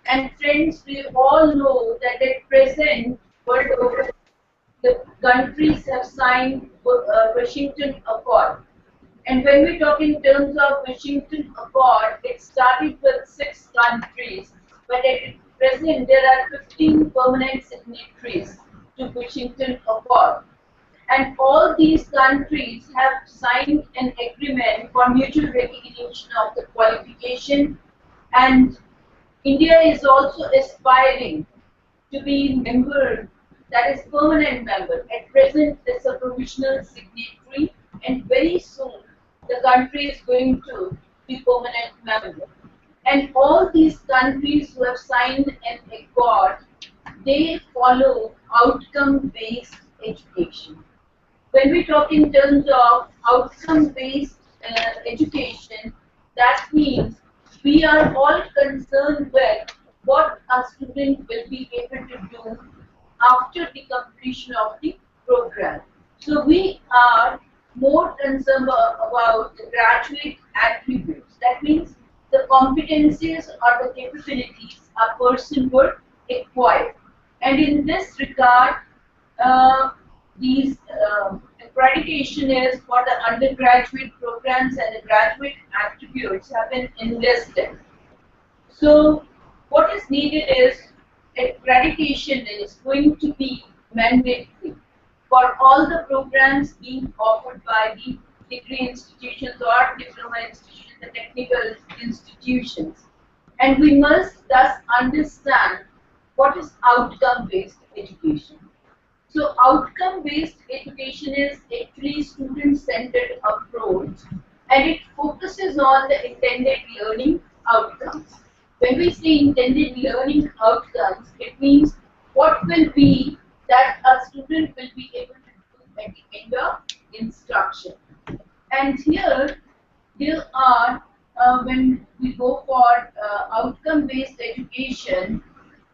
And friends, we all know that at present, world over, the countries have signed Washington Accord. And when we talk in terms of Washington Accord, it started with 6 countries, but at present there are 15 permanent signatories to Washington Accord. And all these countries have signed an agreement for mutual recognition of the qualification, and India is also aspiring to be member, that is permanent member. At present it's a provisional signatory, and very soon the country is going to be permanent member. And all these countries who have signed an accord, they follow outcome based education. When we talk in terms of outcome-based education, that means we are all concerned with what a student will be able to do after the completion of the program. So we are more concerned about the graduate attributes. That means the competencies or the capabilities a person would acquire. And in this regard, uh, these accreditation is for the undergraduate programs, and the graduate attributes have been enlisted. So what is needed is accreditation is going to be mandatory for all the programs being offered by the degree institutions or diploma institutions, the technical institutions. And we must thus understand what is outcome-based education. So outcome-based education is actually student-centered approach, and it focuses on the intended learning outcomes. When we say intended learning outcomes, it means what will be that a student will be able to do at the end of instruction. And here, there are, when we go for outcome-based education,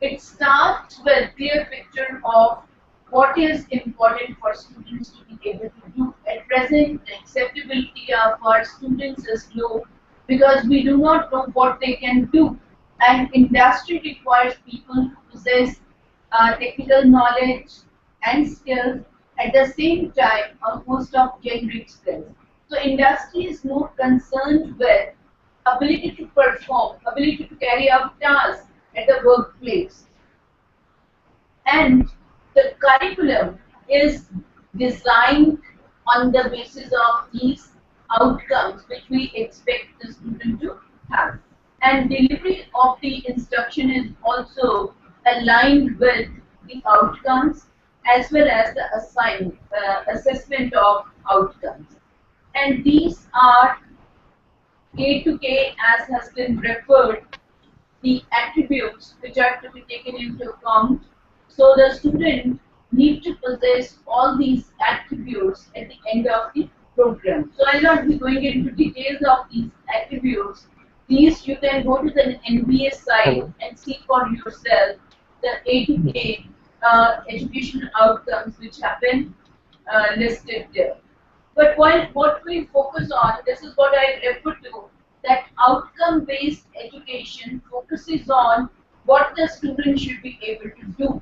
it starts with clear picture of what is important for students to be able to do. At present, the acceptability of our students is low because we do not know what they can do. And industry requires people who possess technical knowledge and skills, at the same time a host of generic skills. So industry is more concerned with ability to perform, ability to carry out tasks at the workplace. And the curriculum is designed on the basis of these outcomes which we expect the student to have. And delivery of the instruction is also aligned with the outcomes as well as the assessment of outcomes. And these are K to K, as has been referred, the attributes which are to be taken into account. So the student need to possess all these attributes at the end of the program. So I'll not be going into details of these attributes. These you can go to the NBA site and see for yourself the A to K educational outcomes which have been listed there. But while what we focus on, this is what I refer to, that outcome-based education focuses on what the student should be able to do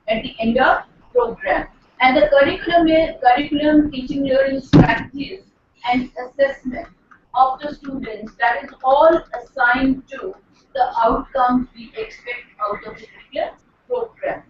at the end of program. And the curriculum, teaching, learning strategies, and assessment of the students, that is all assigned to the outcomes we expect out of the particular program.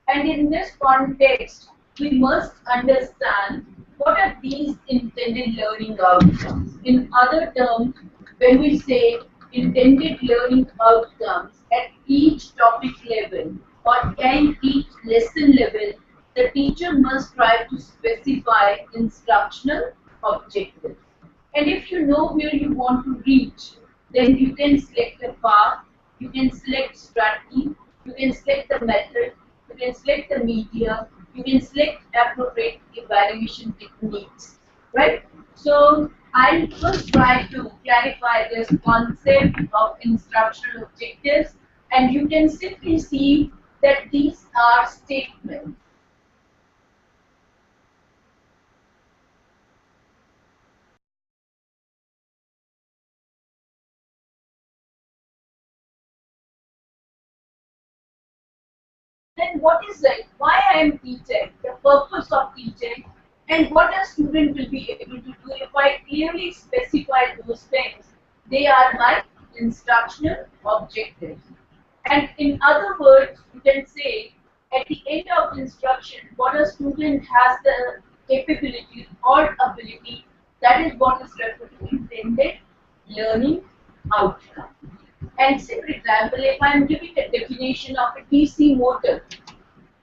And in this context, we must understand what are these intended learning outcomes. In other terms, when we say intended learning outcomes at each topic level or at each lesson level, the teacher must try to specify instructional objectives. And if you know where you want to reach, then you can select a path, you can select strategy, you can select the method, you can select the media, you can select appropriate evaluation techniques, right? So I'll first try to clarify this concept of instructional objectives, and you can simply see that these are statements then what is it? Why I am teaching? The purpose of teaching, and what a student will be able to do if I clearly specify those things. They are my instructional objectives. And in other words, you can say at the end of instruction, what a student has the capability or ability, that is what is referred to intended learning outcome. And say, for example, if I am giving a definition of a DC motor,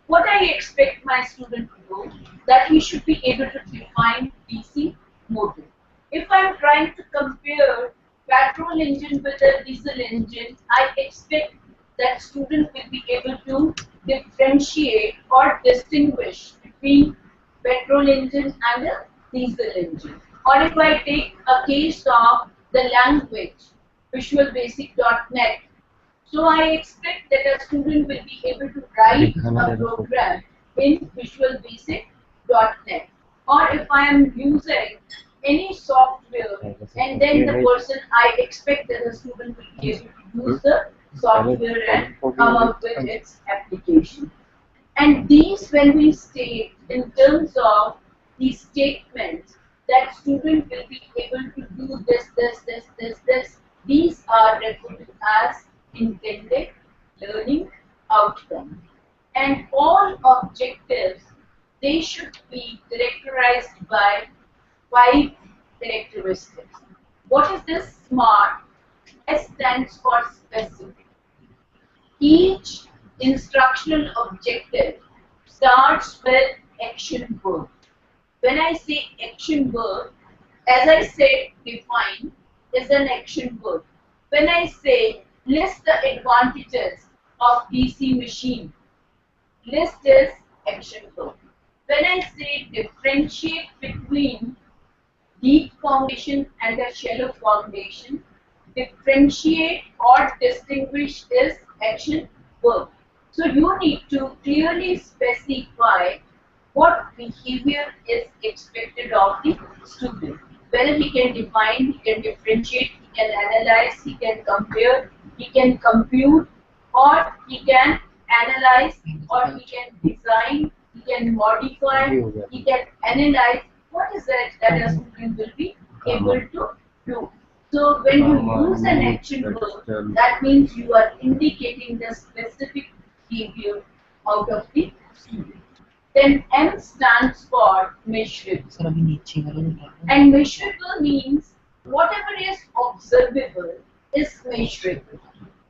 what I expect my student to do, that he should be able to define DC motor. If I'm trying to compare petrol engine with a diesel engine, I expect that student will be able to differentiate or distinguish between petrol engine and a diesel engine. Or if I take a case of the language, visualbasic.net, so I expect that a student will be able to write a program in visualbasic.net. Or if I am using any software and then the person, I expect that the student will be able to use the software and come up with its application. And these, when we state in terms of these statements, that student will be able to do this, these are referred to as intended learning outcome. And all objectives, they should be characterized by 5 characteristics. What is this SMART? S stands for specific. Each instructional objective starts with action verb. When I say action verb, as I said, define is an action verb. When I say list the advantages of DC machine, list is action verb. When I say differentiate between deep foundation and a shallow foundation, differentiate or distinguish is action verb. So you need to clearly specify what behavior is expected of the student. Whether he can define, he can differentiate, he can analyze, he can compare, he can compute, or he can analyze, or he can design, he can modify, he can analyze. What is it that a student will be able to do? So when you use an action verb, that means you are indicating the specific behavior out of the student. Then M stands for measurable. And measurable means whatever is observable is measurable.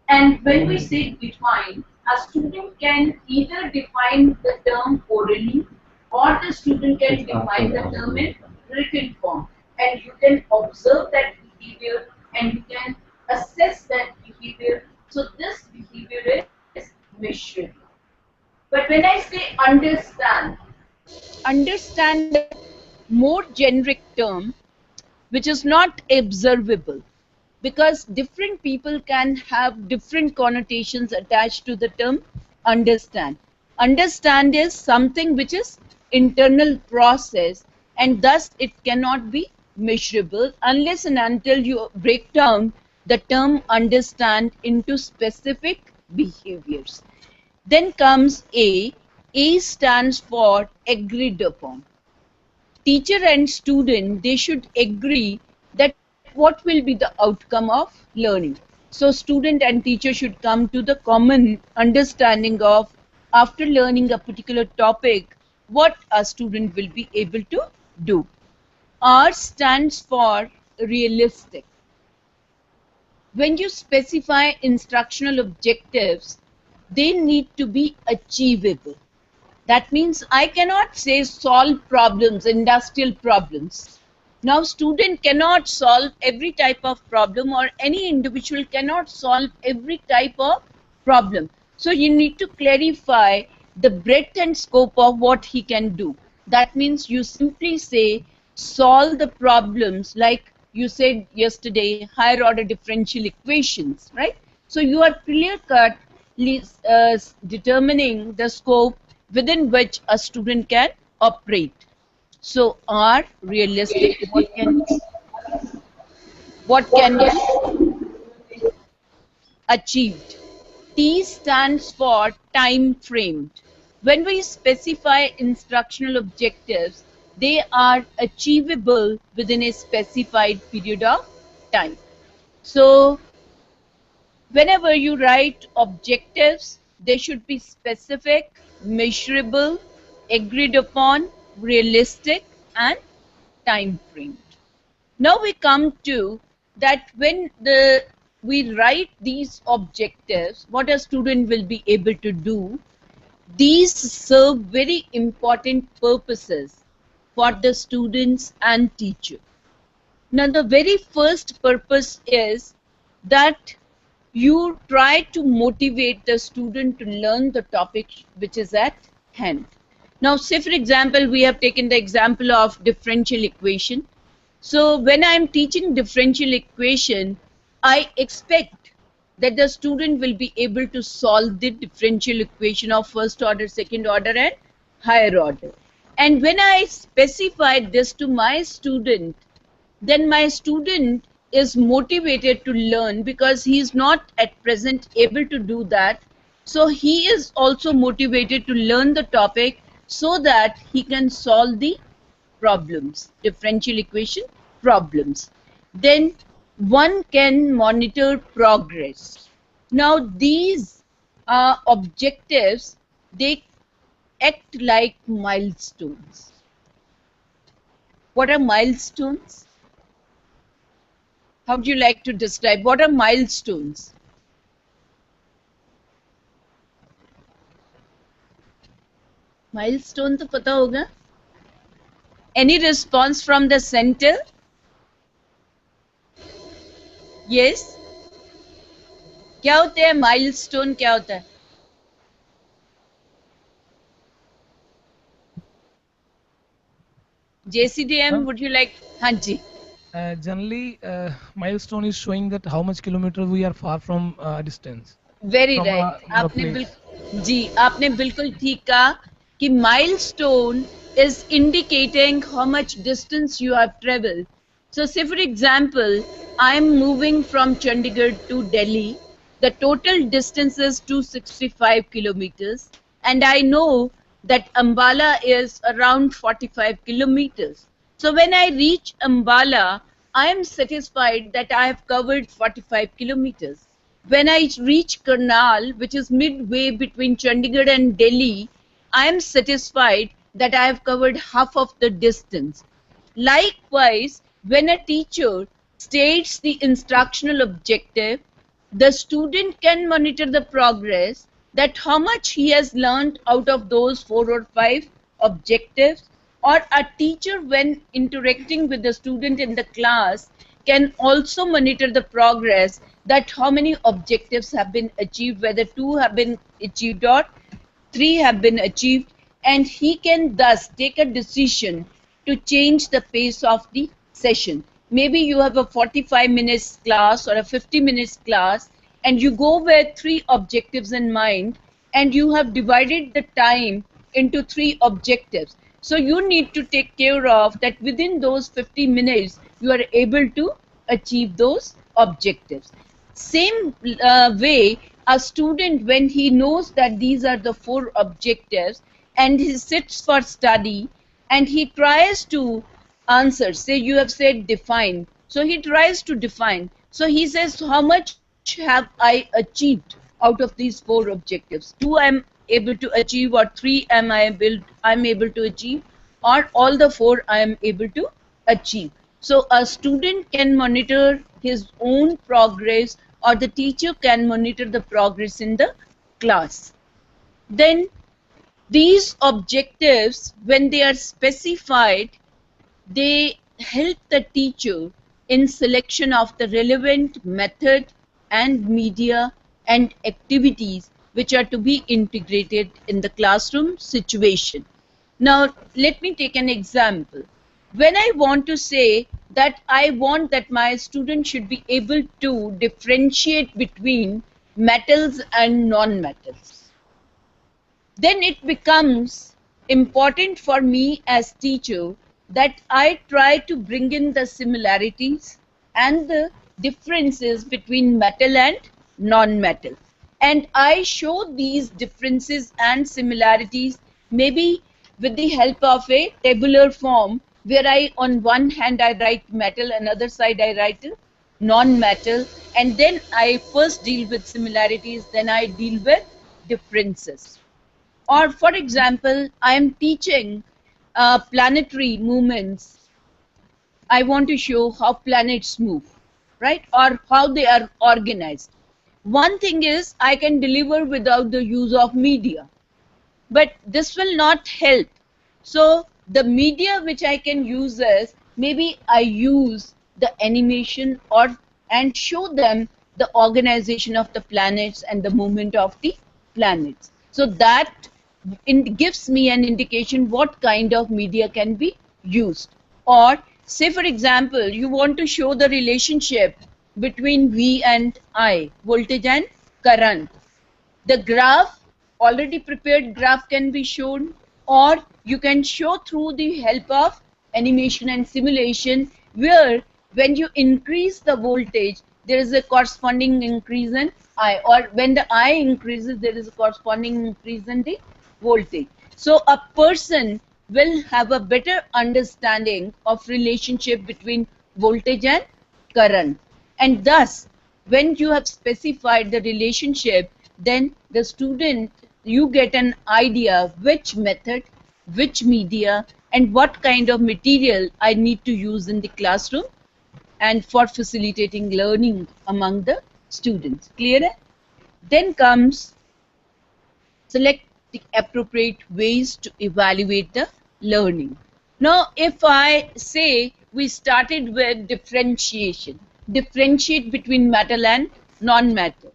And when we say define, a student can either define the term orally or the student can define the term in written form. And you can observe that behavior and you can assess that behavior. So this behavior is measurable. But when I say understand is a more generic term which is not observable, because different people can have different connotations attached to the term understand. Understand is something which is internal process, and thus it cannot be measurable unless and until you break down the term understand into specific behaviors. Then comes A. A stands for agreed upon. Teacher and student, they should agree that what will be the outcome of learning. So student and teacher should come to the common understanding of, after learning a particular topic, what a student will be able to do. R stands for realistic. When you specify instructional objectives, they need to be achievable. That means I cannot say solve problems, industrial problems. Now student cannot solve every type of problem, or any individual cannot solve every type of problem. So you need to clarify the breadth and scope of what he can do. That means you simply say solve the problems, like you said yesterday, higher order differential equations, right? So you are clear cut determining the scope within which a student can operate. So are realistic, what can be achieved. T stands for time framed. When we specify instructional objectives, they are achievable within a specified period of time. So, whenever you write objectives, they should be specific, measurable, agreed upon, realistic, and time framed. Now we come to that when we write these objectives, what a student will be able to do, these serve very important purposes for the students and teacher. Now the very first purpose is that you try to motivate the student to learn the topic which is at hand. Now say for example, we have taken the example of differential equation. So when I am teaching differential equation, I expect that the student will be able to solve the differential equation of first order, second order and higher order. And when I specify this to my student, then my student is motivated to learn because he is not at present able to do that. So he is also motivated to learn the topic so that he can solve the problems, differential equation problems. Then one can monitor progress. Now these objectives, they act like milestones. What are milestones? How would you like to describe? What are milestones? Milestone तो पता होगा? Any response from the center? Yes? क्या होते हैं milestone? क्या होता है? JCDM, would you like? हाँ जी. Generally, milestone is showing that how much kilometers we are far from distance. Very right. आपने बिल्कुल ठीक कहा कि milestone is indicating how much distance you have traveled. So say for example, I am moving from Chandigarh to Delhi. The total distance is 265 kilometers and I know that Ambala is around 45 kilometers. So when I reach Ambala, I am satisfied that I have covered 45 kilometers. When I reach Karnal, which is midway between Chandigarh and Delhi, I am satisfied that I have covered half of the distance. Likewise, when a teacher states the instructional objective, the student can monitor the progress, that how much he has learned out of those 4 or 5 objectives, or a teacher when interacting with the student in the class can also monitor the progress, that how many objectives have been achieved, whether 2 have been achieved or 3 have been achieved, and he can thus take a decision to change the pace of the session. Maybe you have a 45 minutes class or a 50 minutes class and you go with 3 objectives in mind and you have divided the time into 3 objectives. So you need to take care of that within those 50 minutes you are able to achieve those objectives. Same way, a student, when he knows that these are the 4 objectives and he sits for study and he tries to answer, say you have said define, so he tries to define. So he says, how much have I achieved out of these 4 objectives? 2 I am able to achieve, or 3 am I able to achieve, or all the 4 I am able to achieve. So a student can monitor his own progress, or the teacher can monitor the progress in the class. Then these objectives, when they are specified, they help the teacher in selection of the relevant method and media and activities which are to be integrated in the classroom situation. Now, let me take an example. When I want to say that I want that my student should be able to differentiate between metals and non-metals, then it becomes important for me as teacher that I try to bring in the similarities and the differences between metal and non-metal. and I show these differences and similarities, maybe with the help of a tabular form, where I, on one hand I write metal, another side I write non-metal, and then I first deal with similarities, then I deal with differences. Or for example, I am teaching planetary movements. I want to show how planets move, right? Or how they are organized. One thing is I can deliver without the use of media, but this will not help. So the media which I can use is, maybe I use the animation or and show them the organization of the planets and the movement of the planets. So that gives me an indication what kind of media can be used. Or say for example, you want to show the relationship between V and I, voltage and current. The graph, already prepared graph, can be shown, or you can show through the help of animation and simulation, where when you increase the voltage, there is a corresponding increase in I, or when the I increases, there is a corresponding increase in the voltage. So a person will have a better understanding of relationship between voltage and current, and thus when you have specified the relationship, then the student, you get an idea which method, which media, and what kind of material I need to use in the classroom and for facilitating learning among the students. Clear? Then comes select the appropriate ways to evaluate the learning. Now, if I say we started with differentiation, differentiate between metal and non-metal.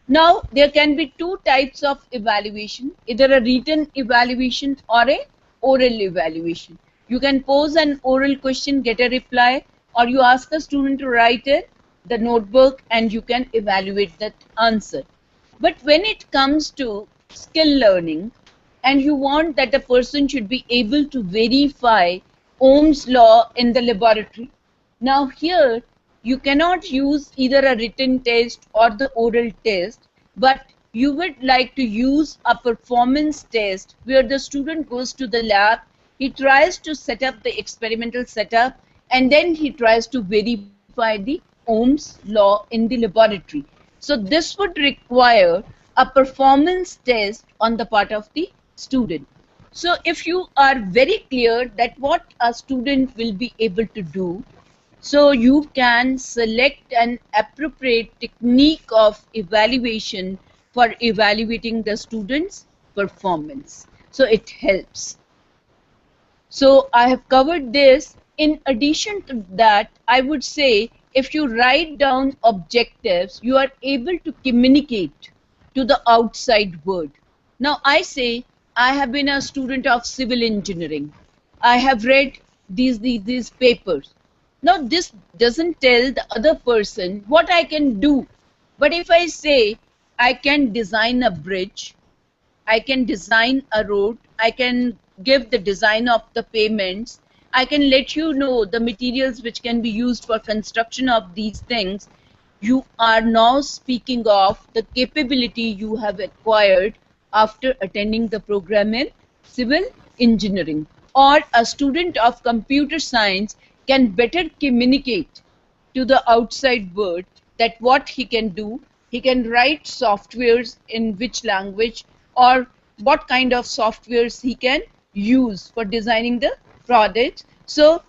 Now, there can be two types of evaluation, either a written evaluation or a oral evaluation. You can pose an oral question, get a reply, or you ask a student to write it, the notebook, and you can evaluate that answer. But when it comes to skill learning, and you want that a person should be able to verify Ohm's law in the laboratory. Now here, you cannot use either a written test or the oral test, but you would like to use a performance test where the student goes to the lab, he tries to set up the experimental setup, and then he tries to verify the Ohm's law in the laboratory. So this would require a performance test on the part of the student. So if you are very clear that what a student will be able to do, so you can select an appropriate technique of evaluation for evaluating the student's performance. So it helps. So I have covered this. In addition to that, I would say if you write down objectives, you are able to communicate to the outside world. Now I say I have been a student of civil engineering. I have read these papers. Now this doesn't tell the other person what I can do. But if I say I can design a bridge, I can design a road, I can give the design of the payments, I can let you know the materials which can be used for construction of these things, you are now speaking of the capability you have acquired after attending the program in civil engineering. Or a student of computer science can better communicate to the outside world that what he can do. He can write softwares in which language, or what kind of softwares he can use for designing the product. So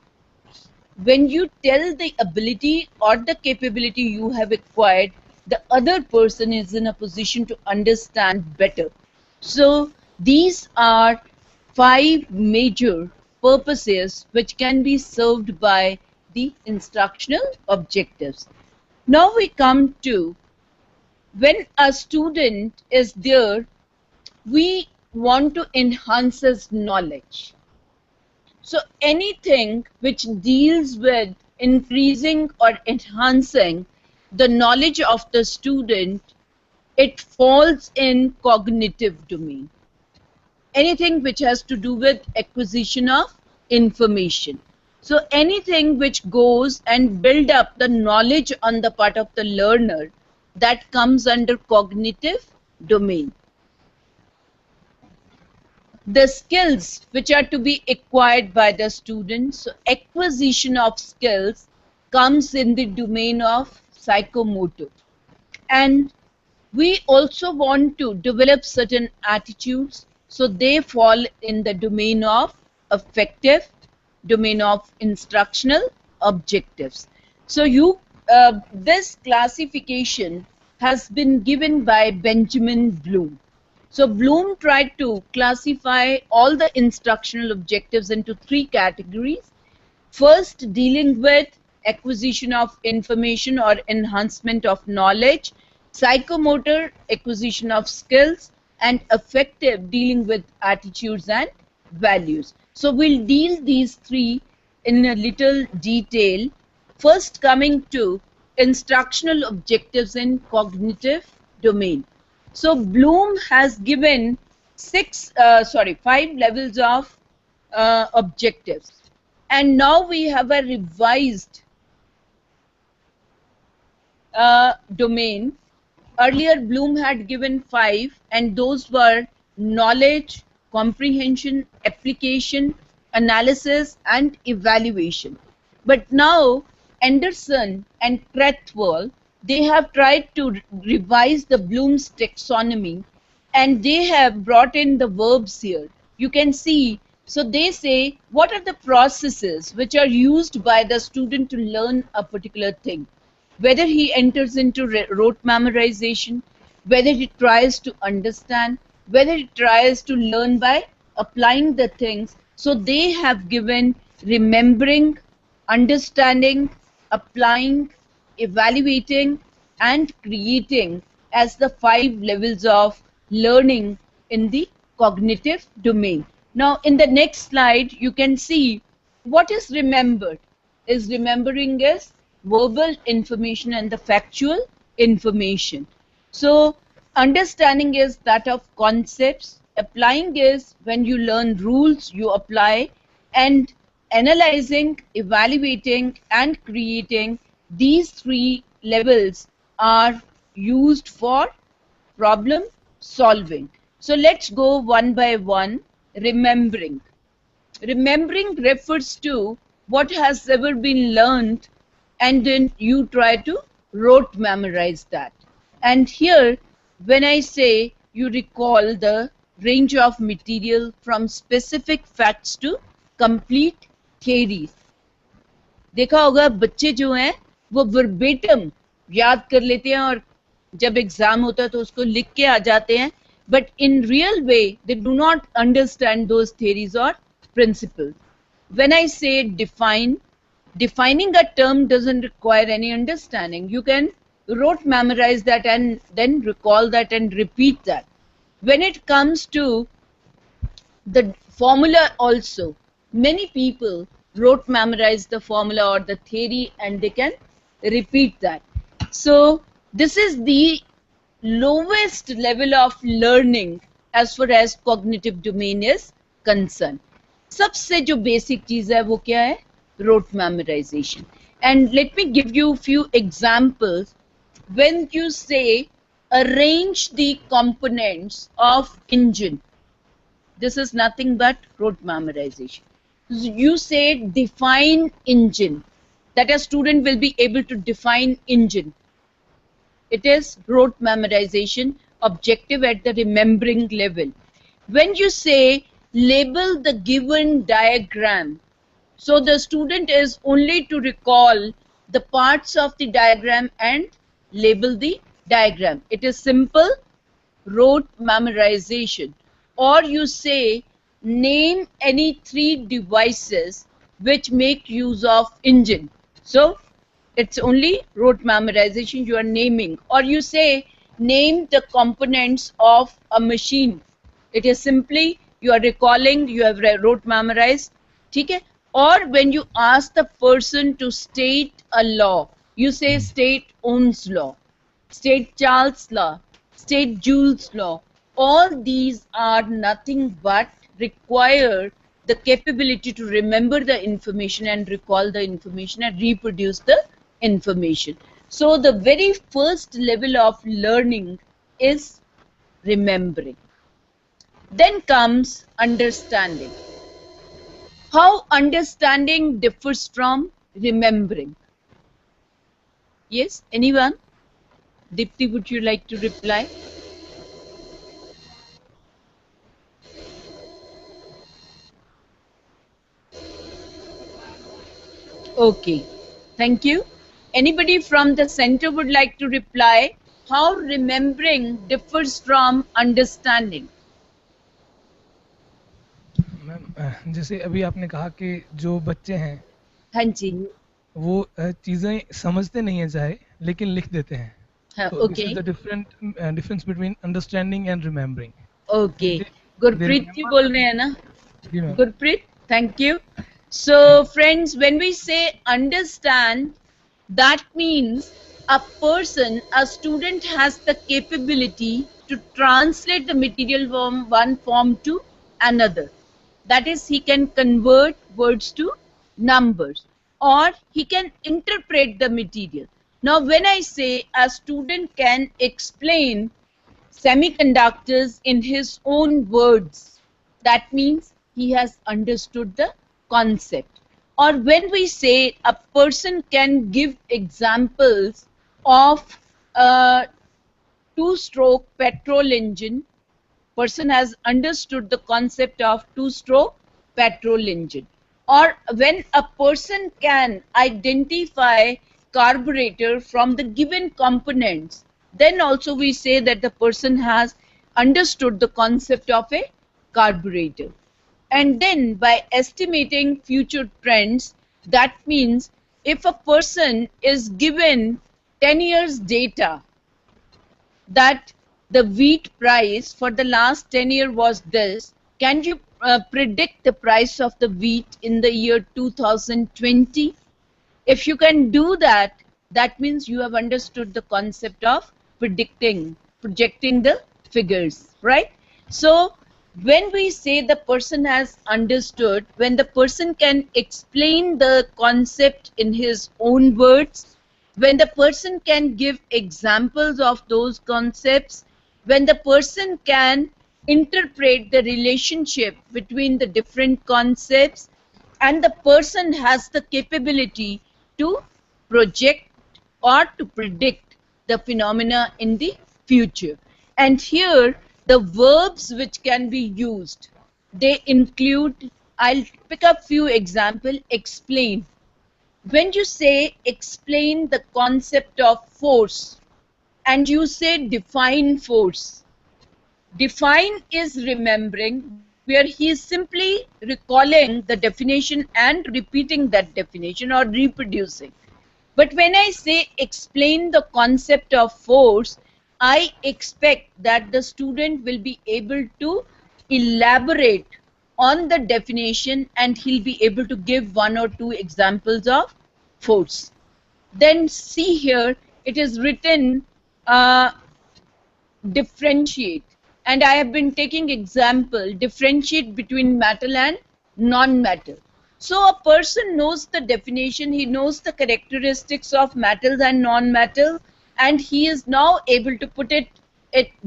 when you tell the ability or the capability you have acquired, the other person is in a position to understand better. So these are 5 major purposes which can be served by the instructional objectives. Now we come to when a student is there, we want to enhance his knowledge. So anything which deals with increasing or enhancing the knowledge of the student, it falls in cognitive domain. Anything which has to do with acquisition of information. So anything which goes and build up the knowledge on the part of the learner, that comes under cognitive domain. The skills which are to be acquired by the students, so acquisition of skills comes in the domain of psychomotor. And we also want to develop certain attitudes, so they fall in the domain of affective, domain of instructional objectives. So this classification has been given by Benjamin Bloom. So Bloom tried to classify all the instructional objectives into three categories. First, dealing with acquisition of information or enhancement of knowledge, psychomotor, acquisition of skills, and affective, dealing with attitudes and values. So we'll deal these three in a little detail. First, coming to instructional objectives in cognitive domain. So Bloom has given 5 levels of objectives. And now we have a revised domain. Earlier Bloom had given 5, and those were knowledge, comprehension, application, analysis, and evaluation. But now Anderson and Krathwohl, they have tried to revise the Bloom's taxonomy, and they have brought in the verbs here. You can see, so they say what are the processes which are used by the student to learn a particular thing, whether he enters into rote memorization, whether he tries to understand, whether he tries to learn by applying the things. So they have given remembering, understanding, applying, evaluating, and creating as the 5 levels of learning in the cognitive domain. Now in the next slide you can see what is remembered. Remembering is verbal information and the factual information. So understanding is that of concepts, applying is when you learn rules you apply, and analyzing, evaluating, and creating, these 3 levels are used for problem solving. So let's go one by one. Remembering. Remembering refers to what has ever been learned, and then you try to rote memorize that. And here when I say you recall the range of material from specific facts to complete theories. देखा होगा बच्चे जो हैं वो verbatim याद कर लेते हैं और जब एग्जाम होता है तो उसको लिख के आ जाते हैं, but in real way they do not understand those theories or principles. When I say define, defining a term doesn't require any understanding. You can rote memorize that and then recall that and repeat that. When it comes to the formula also, many people rote memorize the formula or the theory and they can repeat that. So this is the lowest level of learning as far as cognitive domain is concerned. सबसे जो basic चीज है वो क्या है? Rote memorization. And let me give you a few examples. When you say arrange the components of engine, this is nothing but rote memorization. You say define engine, that a student will be able to define engine. It is rote memorization, objective at the remembering level. When you say label the given diagram, so the student is only to recall the parts of the diagram and label the diagram. It is simple rote memorization. Or you say name any 3 devices which make use of engine. So it's only rote memorization, you are naming. Or you say name the components of a machine. It is simply you are recalling, you have rote memorized. Okay? Or when you ask the person to state a law, you say state Ohm's law, state Charles' law, state Joule's law. All these are nothing but require the capability to remember the information and recall the information and reproduce the information. So the very first level of learning is remembering. Then comes understanding. How understanding differs from remembering? Yes, anyone? Dipti, would you like to reply? Okay, thank you. Anybody from the center would like to reply how remembering differs from understanding? Ma'am जैसे अभी आपने कहा कि जो बच्चे हैं हाँ जी, वो चीज़ें समझते नहीं हैं चाहे लेकिन लिख देते हैं. हाँ, So this is okay, the difference between understanding and remembering. okay. They Gurpreet ji remember. बोल रहे हैं ना? जी ma'am. Gurpreet, thank you. So, friends, when we say understand, that means a person, a student has the capability to translate the material from one form to another. That is, he can convert words to numbers or he can interpret the material. Now, when I say a student can explain semiconductors in his own words, that means he has understood the concept. Or when we say a person can give examples of a two-stroke petrol engine, person has understood the concept of two-stroke petrol engine. Or when a person can identify carburetor from the given components, then also we say that the person has understood the concept of a carburetor. And then by estimating future trends, that means if a person is given 10 years data that the wheat price for the last 10 years was this, can you predict the price of the wheat in the year 2020? If you can do that, that means you have understood the concept of predicting, projecting the figures, right? So when we say the person has understood, when the person can explain the concept in his own words, when the person can give examples of those concepts, when the person can interpret the relationship between the different concepts, and the person has the capability to project or to predict the phenomena in the future. And here the verbs which can be used, they include, I'll pick up few examples. Explain. When you say explain the concept of force and you say define force, define is remembering, where he is simply recalling the definition and repeating that definition or reproducing. But when I say explain the concept of force, I expect that the student will be able to elaborate on the definition and he'll be able to give one or two examples of force. Then see here, it is written differentiate, and I have been taking example differentiate between metal and non-metal. So a person knows the definition, he knows the characteristics of metals and non-metal, and he is now able to put it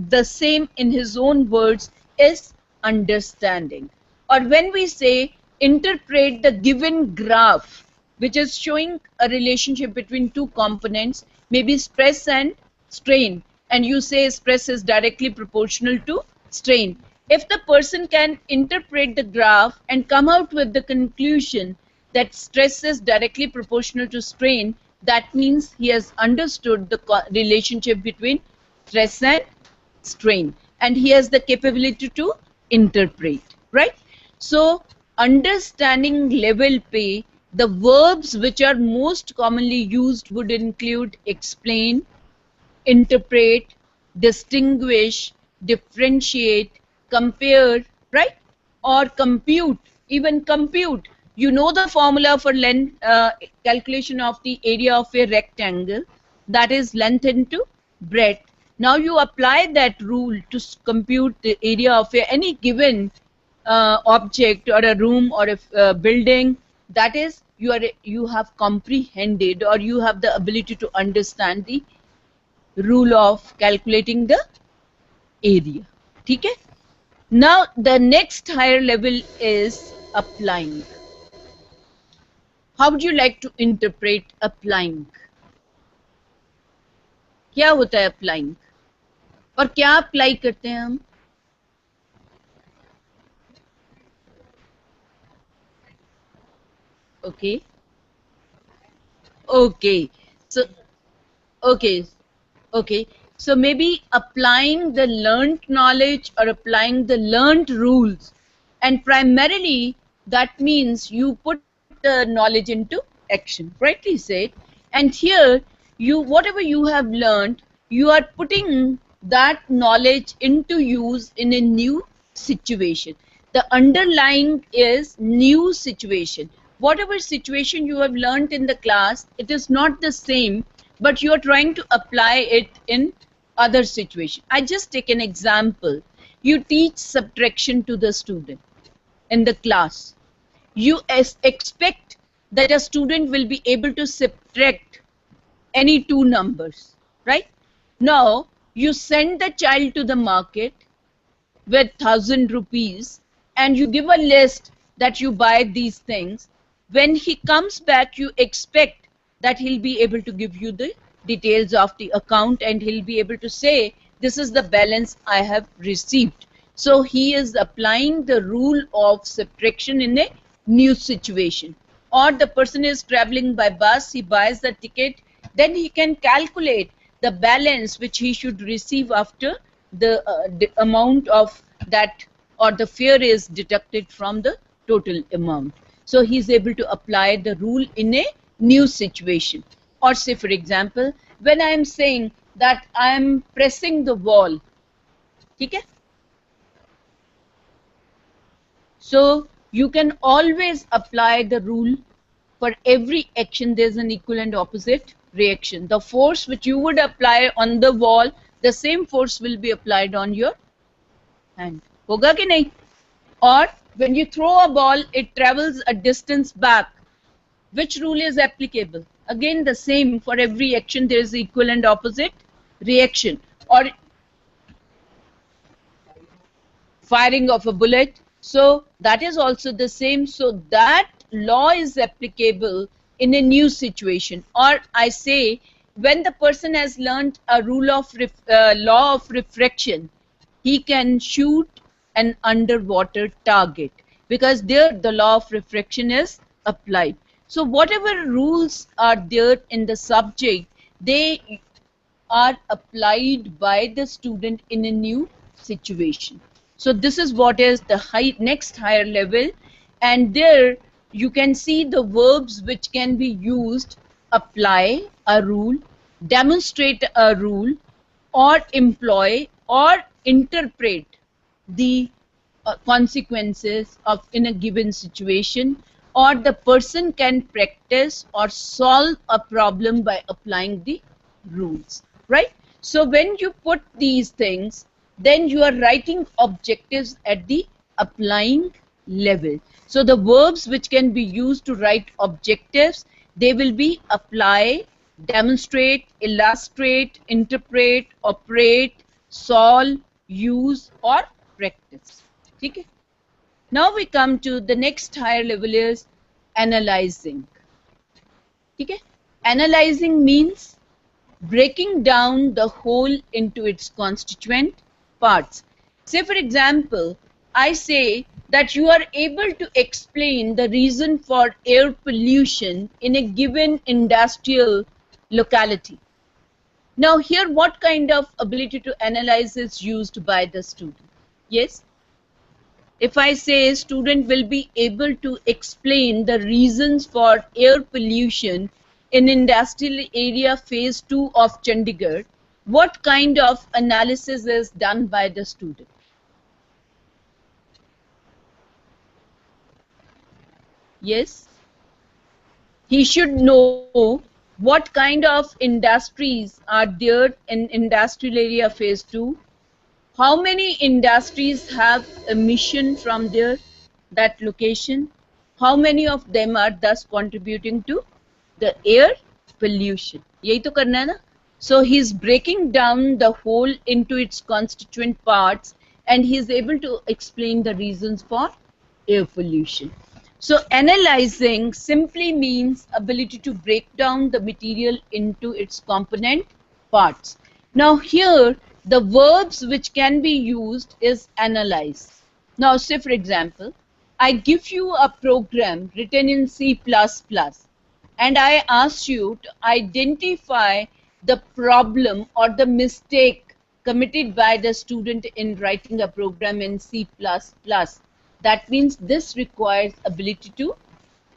the same in his own words is understanding. Or when we say interpret the given graph, which is showing a relationship between two components, maybe stress and strain, and you say stress is directly proportional to strain. If the person can interpret the graph and come out with the conclusion that stress is directly proportional to strain, that means he has understood the relationship between stress and strain, and he has the capability to interpret, right? So understanding level pay, the verbs which are most commonly used would include explain, interpret, distinguish, differentiate, compare, right? Or compute, even compute. You know the formula for length, calculation of the area of a rectangle, that is length into breadth. Now you apply that rule to compute the area of any given object or a room or a building. That is, you have comprehended or you have the ability to understand the rule of calculating the area. ठीक है? Now the next higher level is applying. How would you like to interpret applying? क्या होता है applying? और क्या apply करते हैं हम? Okay. Okay. So, okay. Okay. So maybe applying the learned knowledge or applying the learned rules. And primarily that means you put the knowledge into action. Rightly said. And here you whatever you have learned, you are putting that knowledge into use in a new situation. The underlying is new situation. Whatever situation you have learned in the class, it is not the same, but you are trying to apply it in other situation. I just take an example. You teach subtraction to the student in the class. You expect that a student will be able to subtract any two numbers, right? Now, you send the child to the market with 1,000 rupees and you give a list that you buy these things. When he comes back, you expect that he'll be able to give you the details of the account and he'll be able to say, this is the balance I have received. So he is applying the rule of subtraction in a new situation. Or the person is traveling by bus, he buys the ticket, then he can calculate the balance which he should receive after the amount of that or the fare is deducted from the total amount. So he is able to apply the rule in a new situation. Or say for example, when I am saying that I am pressing the wall, ठीक है? So you can always apply the rule. For every action there is an equal and opposite reaction. The force which you would apply on the wall, the same force will be applied on your hand. होगा कि नहीं? Or when you throw a ball, it travels a distance back. Which rule is applicable? Again the same, for every action there is equal and opposite reaction. Or firing of a bullet, so that is also the same. So that law is applicable in a new situation. Or I say, when the person has learned a rule of law of refraction, he can shoot an underwater target because there the law of refraction is applied. So whatever rules are there in the subject, they are applied by the student in a new situation. So this is what is the next higher level, and there you can see the verbs which can be used: apply a rule, demonstrate a rule, or employ or interpret the consequences of in a given situation, or the person can practice or solve a problem by applying the rules, right? So when you put these things, then you are writing objectives at the applying level. So the verbs which can be used to write objectives, they will be apply, demonstrate, illustrate, interpret, operate, solve, use, or practice. Okay? Now we come to the next higher level is analyzing. Okay? Analyzing means breaking down the whole into its constituent parts. Say for example, I say that you are able to explain the reason for air pollution in a given industrial locality. Now here what kind of ability to analyze is used by the student? Yes? If I say student will be able to explain the reasons for air pollution in industrial area phase 2 of Chandigarh, what kind of analysis is done by the student? Yes? He should know what kind of industries are there in industrial area phase 2. How many industries have emission from that location? How many of them are thus contributing to the air pollution? यही तो करना है ना? So he's breaking down the whole into its constituent parts, and he's able to explain the reasons for air pollution. So analyzing simply means ability to break down the material into its component parts. Now here the verbs which can be used is analyze. Now say for example, I give you a program written in C++ and I asked you to identify the problem or the mistake committed by the student in writing a program in C++. That means this requires ability to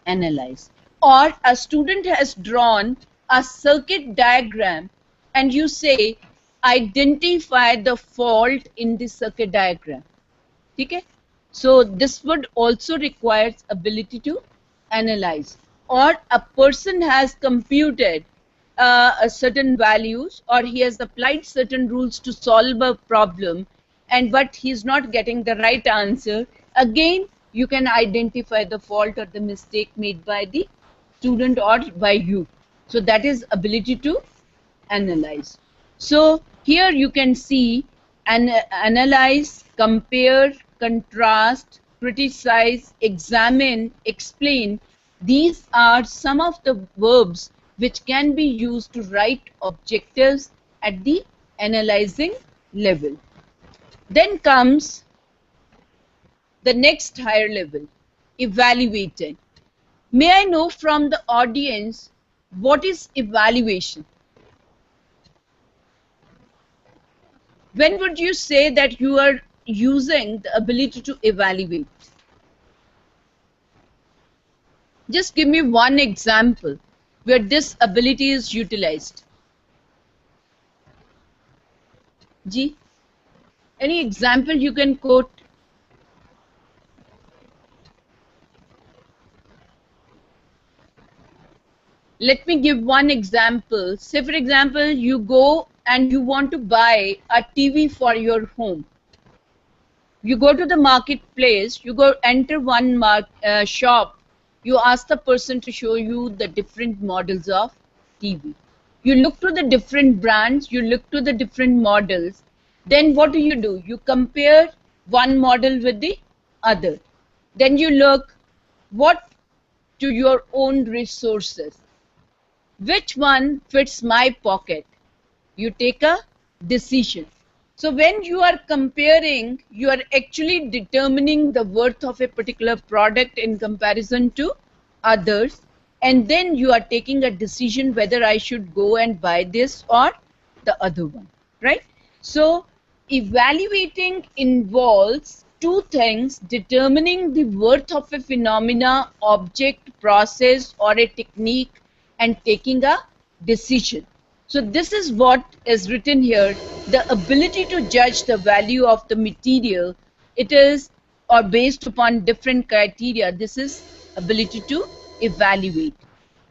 analyze. Or a student has drawn a circuit diagram and you say identify the fault in the circuit diagram. Okay? So this would also requires ability to analyze. Or a person has computed a certain values, or he has applied certain rules to solve a problem, and but he's not getting the right answer. Again, you can identify the fault or the mistake made by the student or by you. So that is ability to analyze. So here you can see analyze, compare, contrast, criticize, examine, explain. These are some of the verbs which can be used to write objectives at the analyzing level. Then comes the next higher level, evaluating. May I know from the audience what is evaluation? When would you say that you are using the ability to evaluate? Just give me one example where this ability is utilized. Ji, any example you can quote? Let me give one example. Say for example, you go and you want to buy a TV for your home. You go to the marketplace, you go enter one shop, you ask the person to show you the different models of TV. You look to the different brands, you look to the different models. Then what do? You compare one model with the other. Then you look what to your own resources. Which one fits my pocket? You take a decision. So when you are comparing, you are actually determining the worth of a particular product in comparison to others, and then you are taking a decision whether I should go and buy this or the other one, right? So evaluating involves two things: determining the worth of a phenomena, object, process, or a technique, and taking a decision. So this is what is written here, the ability to judge the value of the material. It is or based upon different criteria. This is ability to evaluate.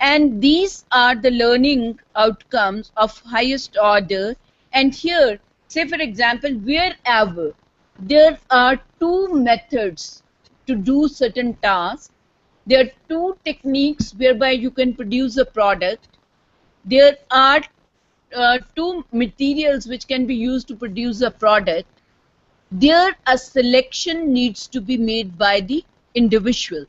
And these are the learning outcomes of highest order. And here, say for example, wherever there are two methods to do certain tasks, there are two techniques whereby you can produce a product, there are two materials which can be used to produce a product, there a selection needs to be made by the individual.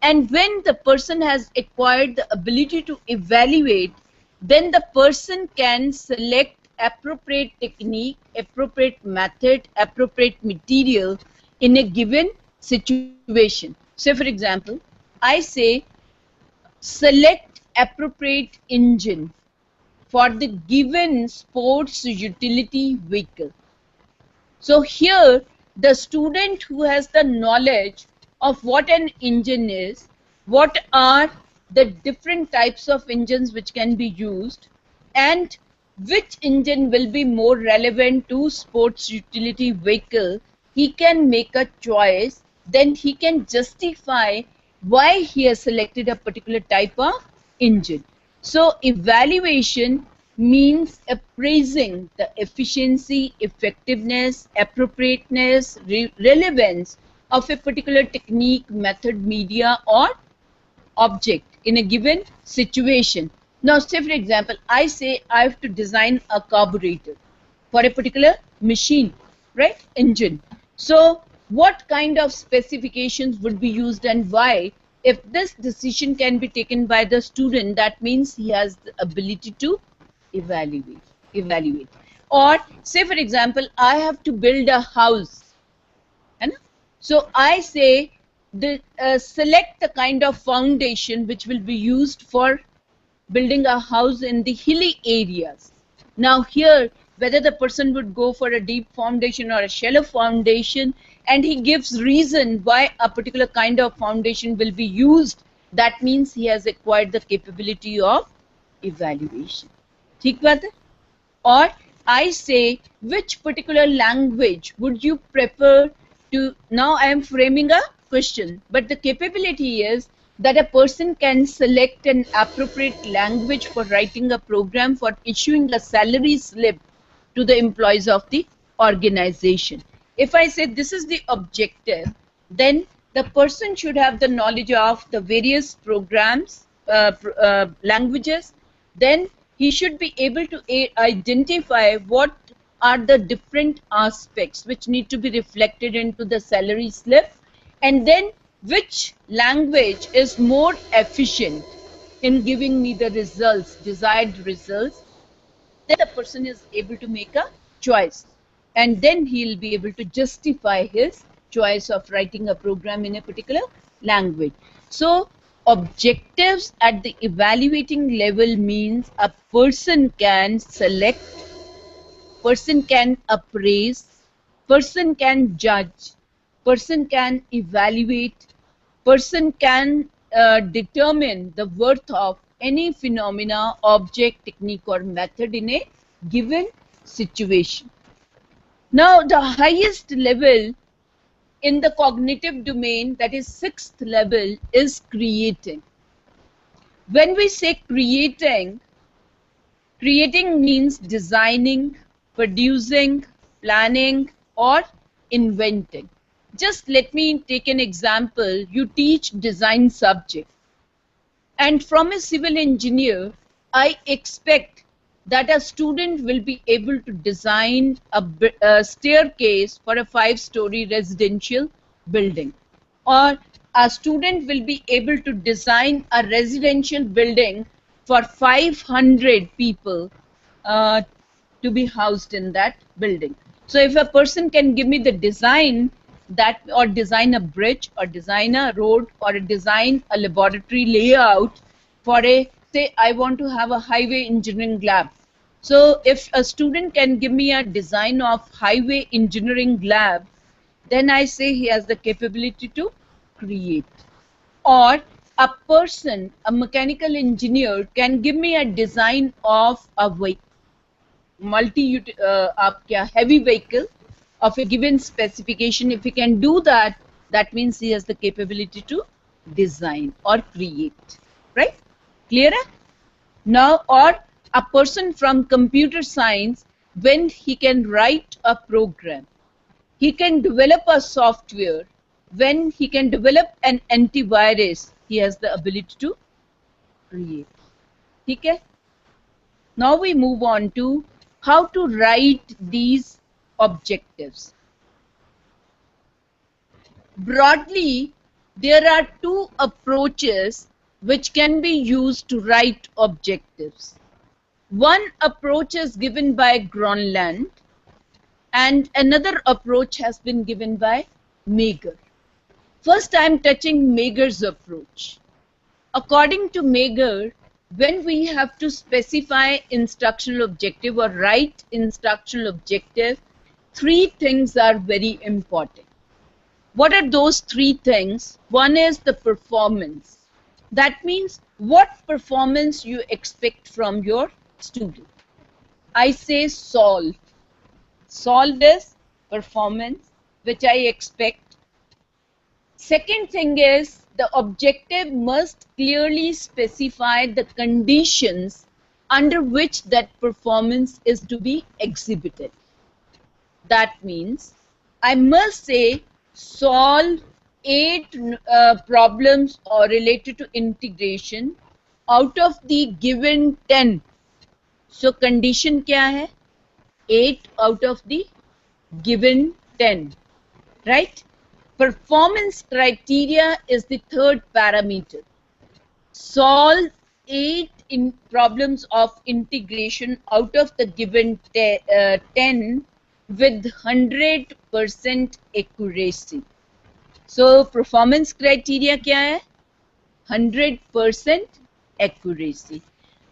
And when the person has acquired the ability to evaluate, then the person can select appropriate technique, appropriate method, appropriate material in a given situation. So for example, I say select appropriate engine for the given sports utility vehicle. So here the student who has the knowledge of what an engine is, what are the different types of engines which can be used, and which engine will be more relevant to sports utility vehicle, he can make a choice. Then he can justify why he has selected a particular type of engine. So evaluation means appraising the efficiency, effectiveness, appropriateness, relevance of a particular technique, method, media, or object in a given situation. Now, say for example, I say I have to design a carburetor for a particular machine, right? Engine. So, what kind of specifications would be used and why? If this decision can be taken by the student, that means he has the ability to evaluate. Or say for example, I have to build a house. So I say select the kind of foundation which will be used for building a house in the hilly areas. Now here, whether the person would go for a deep foundation or a shallow foundation, and he gives reason why a particular kind of foundation will be used, that means he has acquired the capability of evaluation. ठीक बात है? Or I say, which particular language would you prefer to, now I am framing a question, but the capability is that a person can select an appropriate language for writing a program for issuing a salary slip to the employees of the organization. If I say this is the objective, then the person should have the knowledge of the various programs, languages. Then he should be able to identify what are the different aspects which need to be reflected into the salary slip, and then which language is more efficient in giving me the results, desired results. Then the person is able to make a choice, and then he'll be able to justify his choice of writing a program in a particular language. So objectives at the evaluating level means a person can select, person can appraise, person can judge, person can evaluate, person can determine the worth of any phenomena, object, technique or method in a given situation. Now the highest level in the cognitive domain, that is sixth level, is creating. When we say creating means designing, producing, planning or inventing. Just let me take an example. You teach design subject, and from a civil engineer, I expect that a student will be able to design a staircase for a 5-story residential building, or a student will be able to design a residential building for 500 people to be housed in that building. So if a person can give me the design, that, or design a bridge, or design a road, or design a laboratory layout for a, say I want to have a highway engineering lab. So if a student can give me a design of highway engineering lab, then I say he has the capability to create. Or a person, a mechanical engineer, can give me a design of a heavy vehicle of a given specification. If he can do that, that means he has the capability to design or create, right? Clear? Now, or a person from computer science, when he can write a program, he can develop a software, when he can develop an antivirus, he has the ability to create. Okay? Now we move on to how to write these objectives. Broadly, there are two approaches which can be used to write objectives. One approach is given by Gronland, and another approach has been given by Mager. First, I am touching Mager's approach. According to Mager, when we have to specify instructional objective or write instructional objective, three things are very important. What are those three things? One is the performance. That means what performance you expect from your student. I say solve. Solve is performance, which I expect. Second thing is the objective must clearly specify the conditions under which that performance is to be exhibited. That means I must say solve 8 problems or related to integration out of the given 10. So condition क्या है? 8 out of the given 10, right? Performance criteria is the third parameter. Solve 8 in problems of integration out of the given 10 with 100% accuracy. So performance criteria क्या है? 100% accuracy.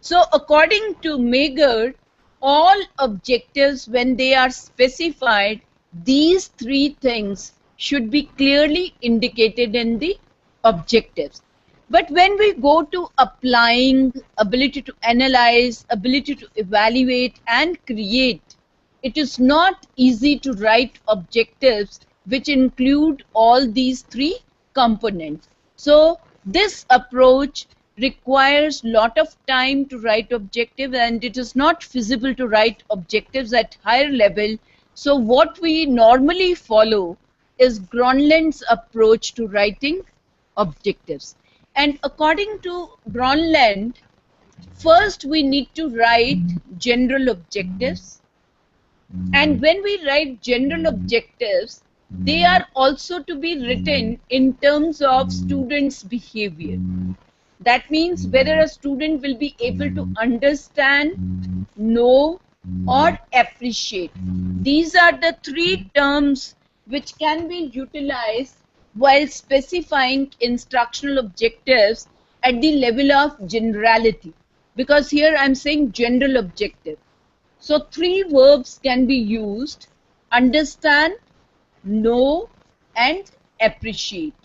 So according to Mager, all objectives, when they are specified, these three things should be clearly indicated in the objectives. But when we go to applying, ability to analyze, ability to evaluate and create, it is not easy to write objectives which include all these three components. So this approach requires lot of time to write objectives, and it is not feasible to write objectives at higher level. So what we normally follow is Gronland's approach to writing objectives. And according to Gronland, first we need to write general objectives. And when we write general objectives, they are also to be written in terms of students' behavior. That means whether a student will be able to understand, know, or appreciate. These are the three terms which can be utilized while specifying instructional objectives at the level of generality. Because here I'm saying general objective. So three verbs can be used: understand, know, and appreciate.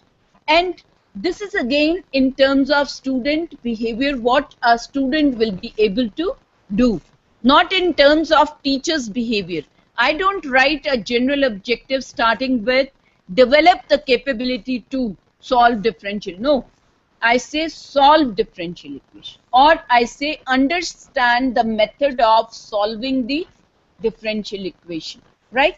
And this is again in terms of student behavior, what a student will be able to do, not in terms of teacher's behavior. I don't write a general objective starting with develop the capability to solve differential. No, I say solve differential equation, or I say understand the method of solving the differential equation, right?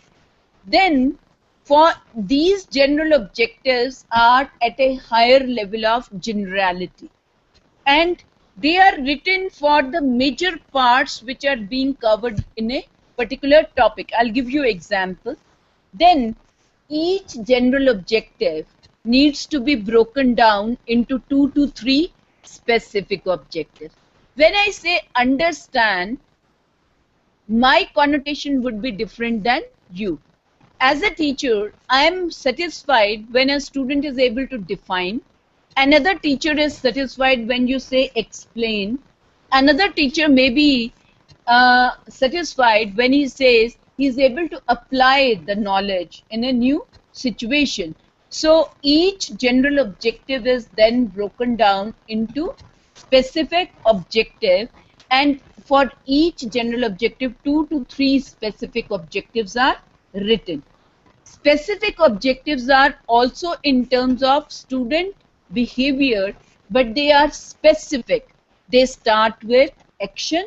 Then for these general objectives are at a higher level of generality, and they are written for the major parts which are being covered in a particular topic. I'll give you example. Then each general objective needs to be broken down into 2 to 3 specific objectives. When I say understand, my connotation would be different than you. As a teacher, I am satisfied when a student is able to define. Another teacher is satisfied when you say explain. Another teacher may be satisfied when he says he is able to apply the knowledge in a new situation. So each general objective is then broken down into specific objective, and for each general objective 2 to 3 specific objectives are written. Specific objectives are also in terms of student behavior, but they are specific. They start with action,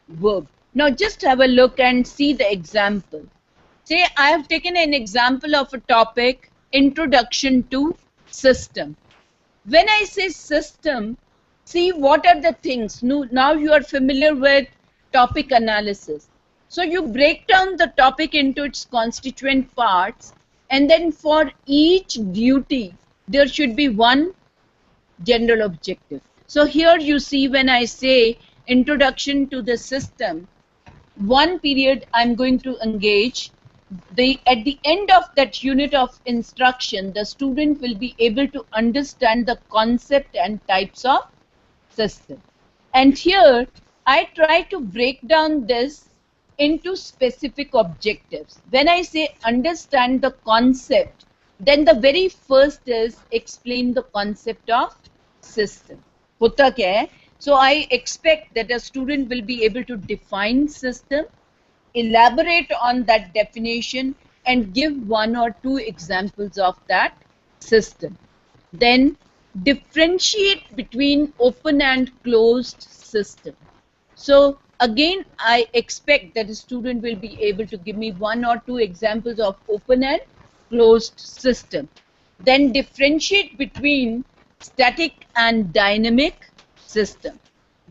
verb. Now just have a look and see the example. Say I have taken an example of a topic, introduction to system. When I say system, see what are the things. Now you are familiar with topic analysis. So you break down the topic into its constituent parts, and then for each duty there should be one general objective. So here you see when I say introduction to the system, one period I'm going to engage. At the end of that unit of instruction, the student will be able to understand the concept and types of system. And here I try to break down this into specific objectives. When I say understand the concept, then the very first is explain the concept of system. Hota kya hai? So I expect that a student will be able to define system, elaborate on that definition, and give 1 or 2 examples of that system. Then differentiate between open and closed system. So again, I expect that a student will be able to give me 1 or 2 examples of open and closed system. Then differentiate between static and dynamic system.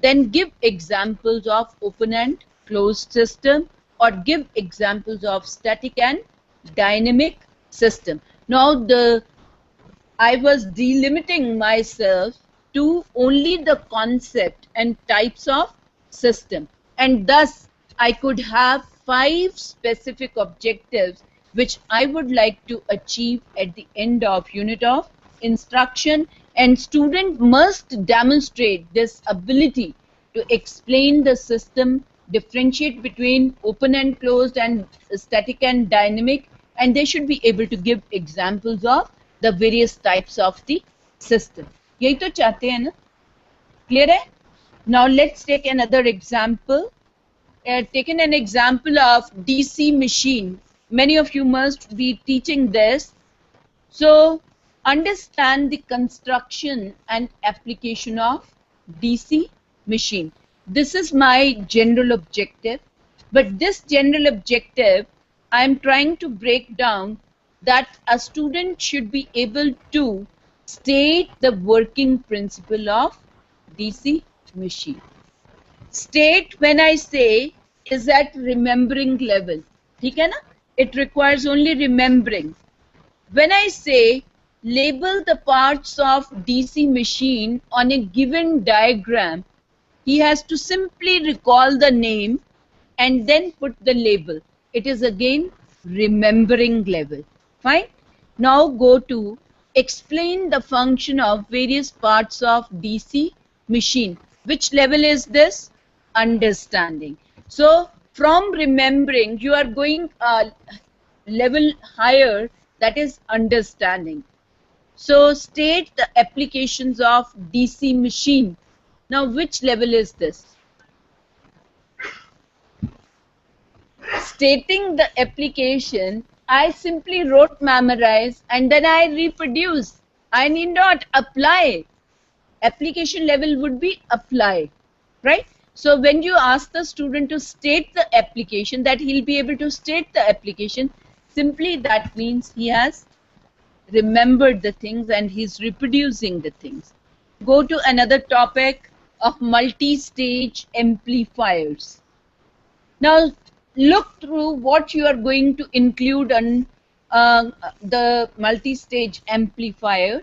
then give examples of open and closed system, or give examples of static and dynamic system. Now I was delimiting myself to only the concept and types of system, and thus I could have 5 specific objectives which I would like to achieve at the end of unit of instruction, and student must demonstrate this ability to explain the system, differentiate between open and closed and static and dynamic, and they should be able to give examples of the various types of the system. यही तो चाहते हैं ना? Clear है? Now let's take another example. Taken an example of DC machine. Many of you must be teaching this. So understand the construction and application of DC machine. This is my general objective, but this general objective I am trying to break down that a student should be able to state the working principle of DC machine. State, when I say, is at remembering level. ठीक है ना? It requires only remembering. When I say label the parts of DC machine on a given diagram, he has to simply recall the name and then put the label. It is again remembering level. Fine. Now go to explain the function of various parts of DC machine. Which level is this? Understanding. So from remembering you are going level higher, that is understanding. So state the applications of DC machine. Now which level is this? Stating the application, I simply wrote memorize and then I reproduce. I need not apply. Application level would be apply, right? So when you ask the student to state the application, that he'll be able to state the application, simply that means he has remembered the things and he's reproducing the things. Go to another topic of multi-stage amplifiers. Now look through what you are going to include on the multi-stage amplifier.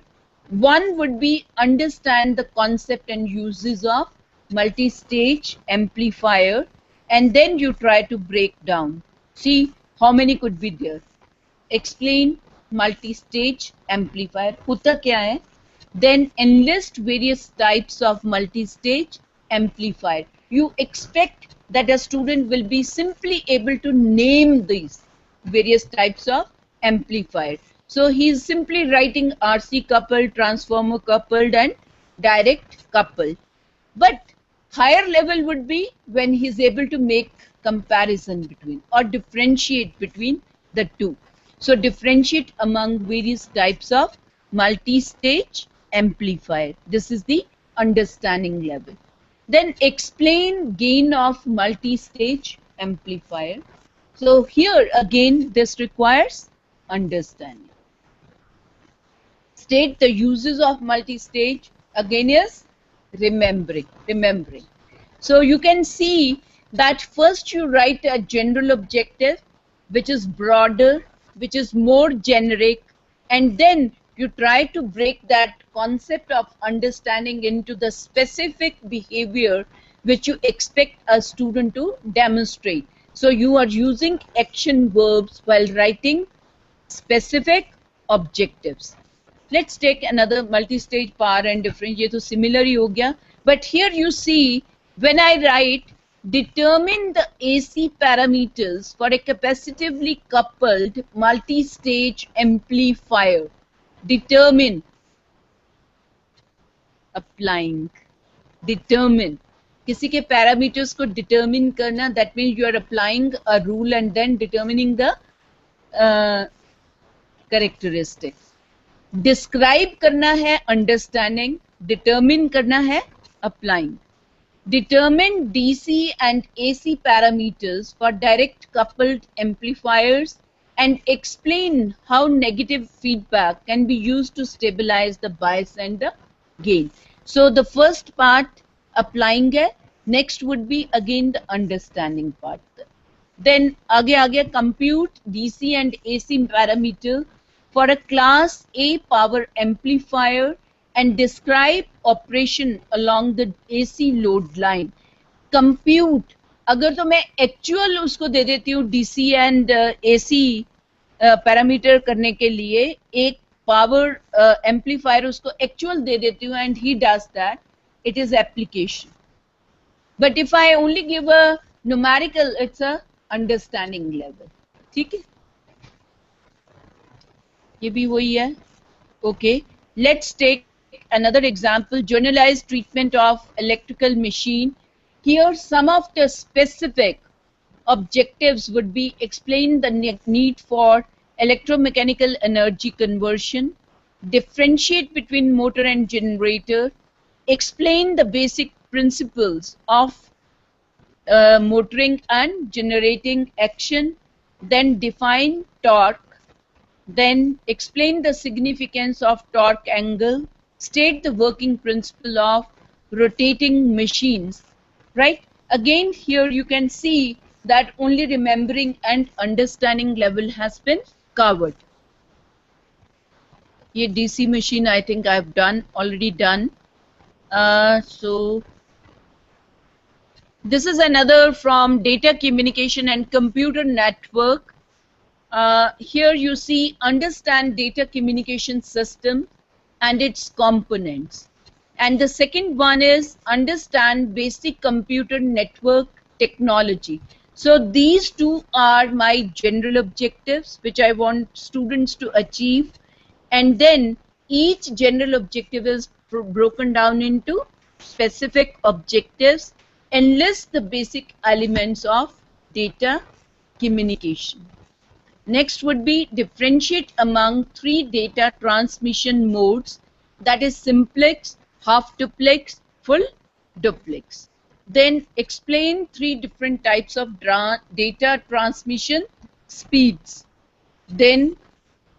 One would be understand the concept and uses of multi-stage amplifier, and then you try to break down. See how many could be there. Explain multi-stage amplifier. होता क्या है? Then enlist various types of multi-stage amplifier. You expect that a student will be simply able to name these various types of amplifier. So he is simply writing RC coupled, transformer coupled and direct coupled. But higher level would be when he is able to make comparison between or differentiate between the two. So differentiate among various types of multi-stage amplifier. This is the understanding level. Then explain gain of multi-stage amplifier. So here again this requires understanding. State the uses of multi-stage, again is remembering. So you can see that first you write a general objective which is broader, which is more generic, and then you try to break that concept of understanding into the specific behavior which you expect a student to demonstrate. So you are using action verbs while writing specific objectives. Let's take another multi-stage power and difference. ये तो similar ही हो गया. But here you see when I write determine the AC parameters for a capacitively coupled multi-stage amplifier. Determine, applying, determine. किसी के parameters को determine करना, that means you are applying a rule and then determining the characteristics. Describe करना है understanding, determine करना है applying. Determine DC and AC parameters for direct coupled amplifiers and explain how negative feedback can be used to stabilize the bias and the gain. So the first part applying है. Next would be again the understanding part. Then आगे compute DC and AC parameter for a class A power amplifier and describe operation along the AC load line. Compute, अगर तो मैं actual उसको दे देती हूँ DC and AC parameter करने के लिए, एक पावर एम्पलीफायर उसको एक्चुअल दे देती हूँ and he does that, it is application. But if I only give a numerical, it's a understanding level. ठीक है, ये भी वही है. Okay, let's take another example, generalized treatment of electrical machine. Here some of the specific objectives would be explain the need for electromechanical energy conversion, differentiate between motor and generator, explain the basic principles of motoring and generating action, then define torque, then explain the significance of torque angle, state the working principle of rotating machines, right? Again, here you can see that only remembering and understanding level has been covered. Ye DC machine I think I've already done. So this is another from data communication and computer network. Here you see understand data communication system and its components. And the second one is understand basic computer network technology. So these two are my general objectives which I want students to achieve, and then each general objective is broken down into specific objectives and list the basic elements of data communication. Next would be differentiate among three data transmission modes, that is simplex, half duplex, full duplex. Then explain three different types of data transmission speeds. Then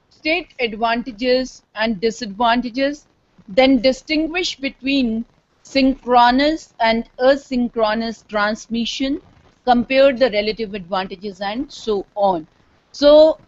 state advantages and disadvantages. Then distinguish between synchronous and asynchronous transmission, compare the relative advantages and so on. So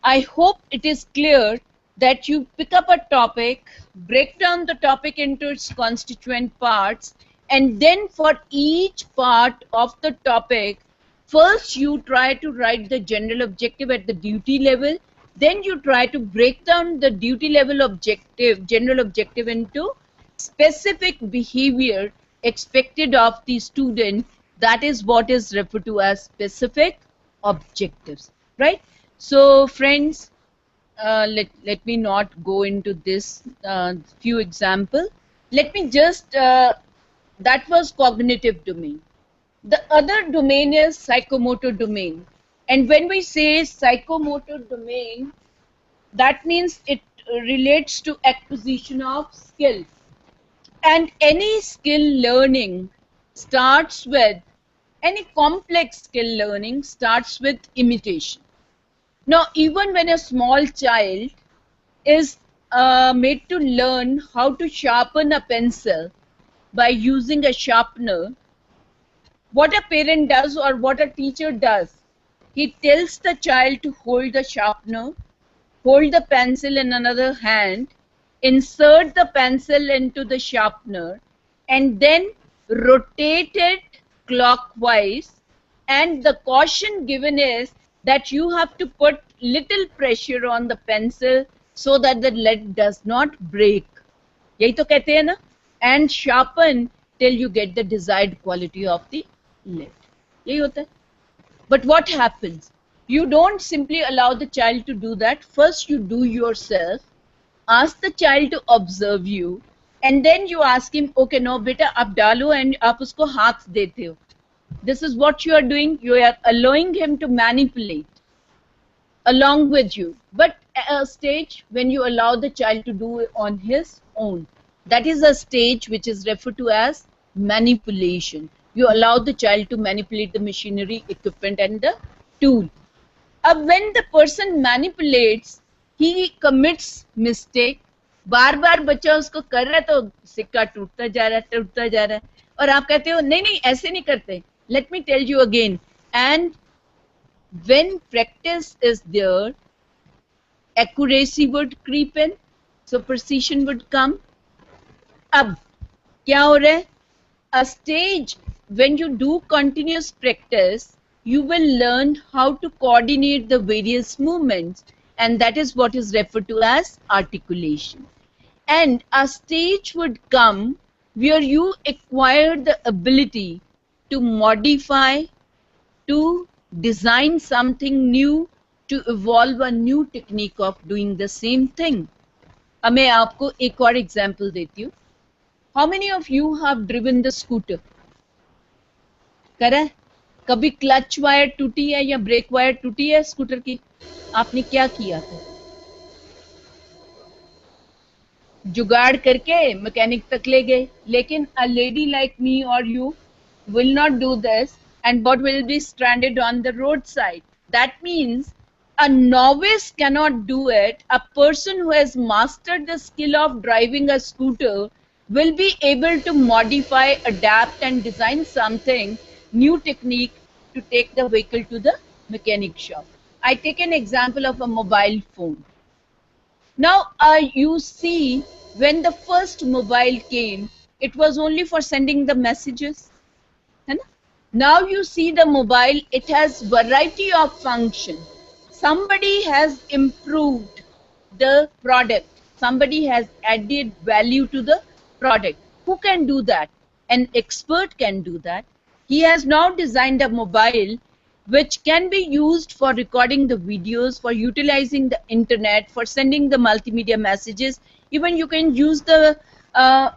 I hope it is clear that you pick up a topic, break down the topic into its constituent parts, and then for each part of the topic, first you try to write the general objective at the duty level, then you try to break down the duty level objective, general objective, into specific behavior expected of the student. That is what is referred to as specific objectives, right? So friends, let me not go into this few example. Let me just, that was cognitive domain. The other domain is psychomotor domain. And when we say psychomotor domain, that means it relates to acquisition of skill. And any skill learning starts with, any complex skill learning starts with imitation. Now, even when a small child is made to learn how to sharpen a pencil by using a sharpener, what a parent does or what a teacher does, he tells the child to hold the sharpener, hold the pencil in another hand, insert the pencil into the sharpener, and then rotate it clockwise. And the caution given is that you have to put little pressure on the pencil so that the lead does not break. यही तो कहते हैं ना? And sharpen till you get the desired quality of the lead. यही होता है. But what happens? You don't simply allow the child to do that. First you do yourself. Ask the child to observe you, and then you ask him, okay, no, beta, आप डालो, and आप उसको हाथ देते हो. This is what you are doing. You are allowing him to manipulate along with you. But a stage when you allow the child to do it on his own, that is a stage which is referred to as manipulation. You allow the child to manipulate the machinery, equipment, and the tool. When the person manipulates, he commits mistake, बार बार बच्चा उसको कर रहा है तो सिक्का टूटता जा रहा है, टूटता जा रहा है, और आप कहते हो नहीं नहीं ऐसे नहीं करते. Let me tell you again. And when practice is there, accuracy would creep in, so precision would come. अब क्या हो रहा है? A stage when you do continuous practice, you will learn how to coordinate the various movements, and that is what is referred to as articulation. And a stage would come where you acquire the ability to modify, to design something new, to evolve a new technique of doing the same thing. अब मैं आपको एक और example देती हूँ. How many of you have driven the scooter? करा है? कभी क्लच वायर टूटी है या ब्रेक वायर टूटी है स्कूटर की? आपने क्या किया था? जुगाड़ करके मैकेनिक तक ले गए. लेकिन a lady like me or you will not do this, and what will be stranded on the roadside. That means a novice cannot do it. A person who has mastered the skill of driving a scooter will be able to modify, adapt, and design something, new technique to take the vehicle to the mechanic shop. I take an example of a mobile phone. Now, you see, when the first mobile came, it was only for sending the messages. है ना? Now you see the mobile, it has variety of function. Somebody has improved the product. Somebody has added value to the product. Who can do that? An expert can do that. He has now designed a mobile which can be used for recording the videos, for utilizing the internet, for sending the multimedia messages. Even you can use the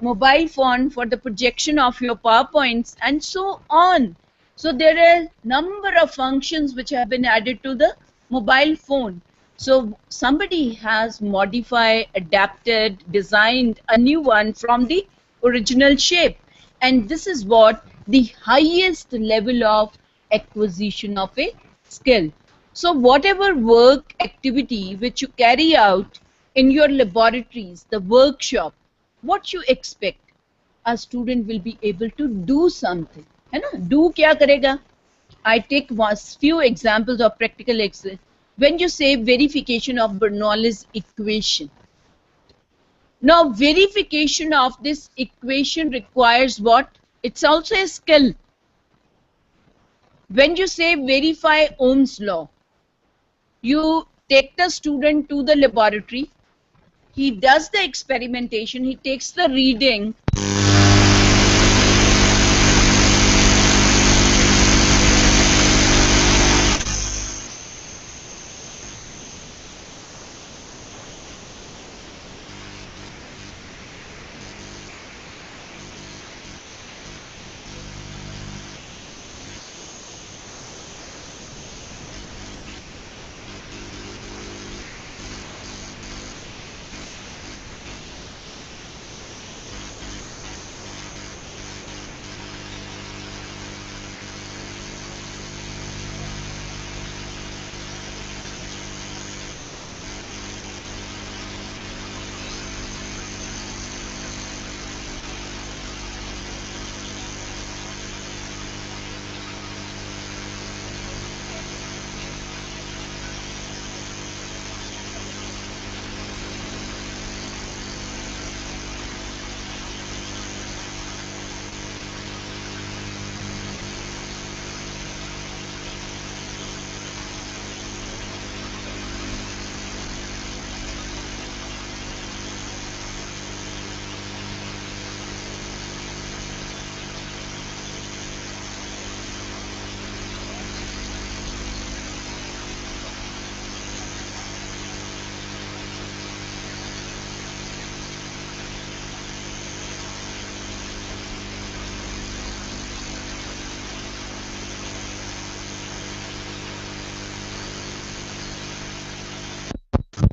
mobile phone for the projection of your PowerPoints and so on. So there are a number of functions which have been added to the mobile phone. So somebody has modified, adapted, designed a new one from the original shape. And this is what the highest level of acquisition of a skill. So whatever work activity which you carry out in your laboratories, the workshop, what you expect, a student will be able to do something. है ना? Do क्या करेगा? I take few examples of practical exercise. When you say verification of Bernoulli's equation. Now verification of this equation requires what? It's also a skill. When you say verify Ohm's law, you take the student to the laboratory, he does the experimentation, he takes the reading.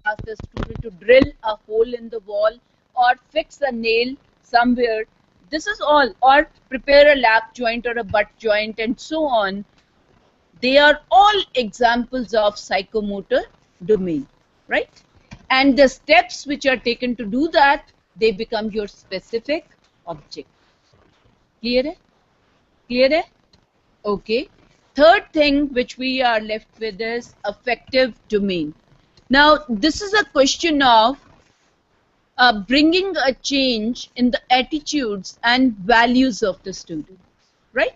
Ask the student to drill a hole in the wall or fix a nail somewhere. This is all, or prepare a lap joint or a butt joint and so on. They are all examples of psychomotor domain, right? and the steps which are taken to do that, they become your specific object. Clear hai? Clear hai? Okay. Third thing which we are left with is affective domain. Now, this is a question of bringing a change in the attitudes and values of the student, right?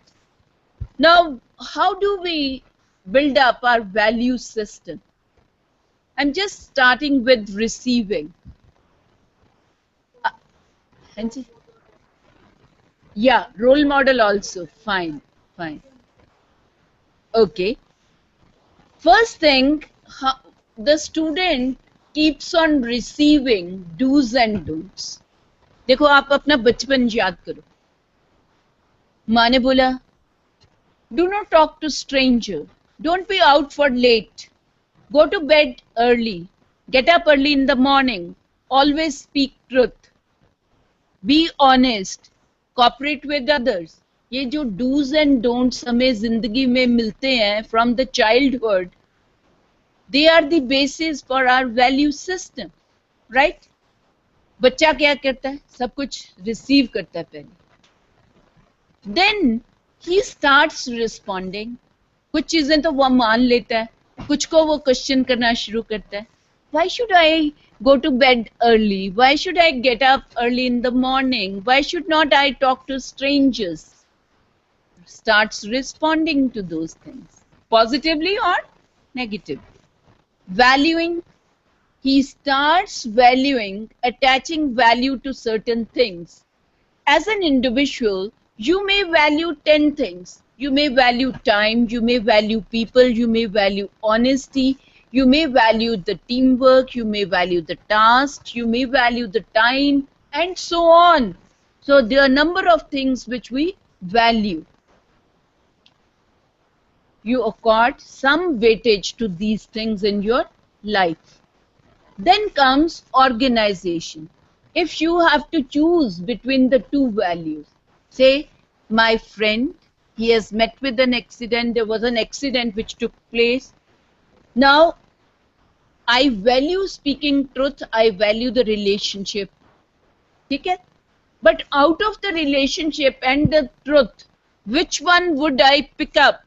Now, how do we build up our value system? I'm just starting with receiving. Hanji? Yeah, role model also. Fine, fine. Okay. First thing, the student keeps on receiving do's and don'ts. देखो आप अपना बचपन याद करो. माँ ने बोला, do not talk to stranger. Don't be out for late. Go to bed early. Get up early in the morning. Always speak truth. Be honest. Cooperate with others. ये जो do's and don'ts हमें जिंदगी में मिलते हैं from the childhood, they are the basis for our value system, right? बच्चा क्या करता है? सब कुछ receive करता है पहले. Then he starts responding. कुछ चीजें तो वो मान लेता है, कुछ को वो क्वेश्चन करना शुरू करता है. Why should I go to bed early? Why should I get up early in the morning? Why should not I talk to strangers? Starts responding to those things, positively or negatively. Valuing, he starts valuing, attaching value to certain things. As an individual, you may value 10 things. You may value time, you may value people, you may value honesty, you may value the teamwork, you may value the task, you may value the time, and so on. So there are a number of things which we value. You accord some weightage to these things in your life. Then comes organization. If you have to choose between the two values, say, my friend, he has met with an accident, there was an accident which took place. Now, I value speaking truth, I value the relationship. Okay? But out of the relationship and the truth, which one would I pick up?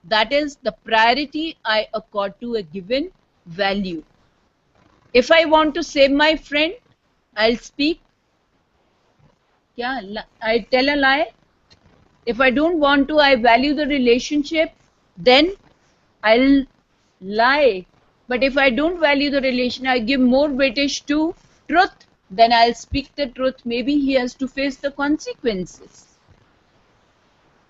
That is the priority I accord to a given value. If I want to save my friend, I'll speak. I tell a lie. If I don't want to, I value the relationship, then I'll lie. But if I don't value the relation, I give more weightage to truth, then I'll speak the truth. Maybe he has to face the consequences.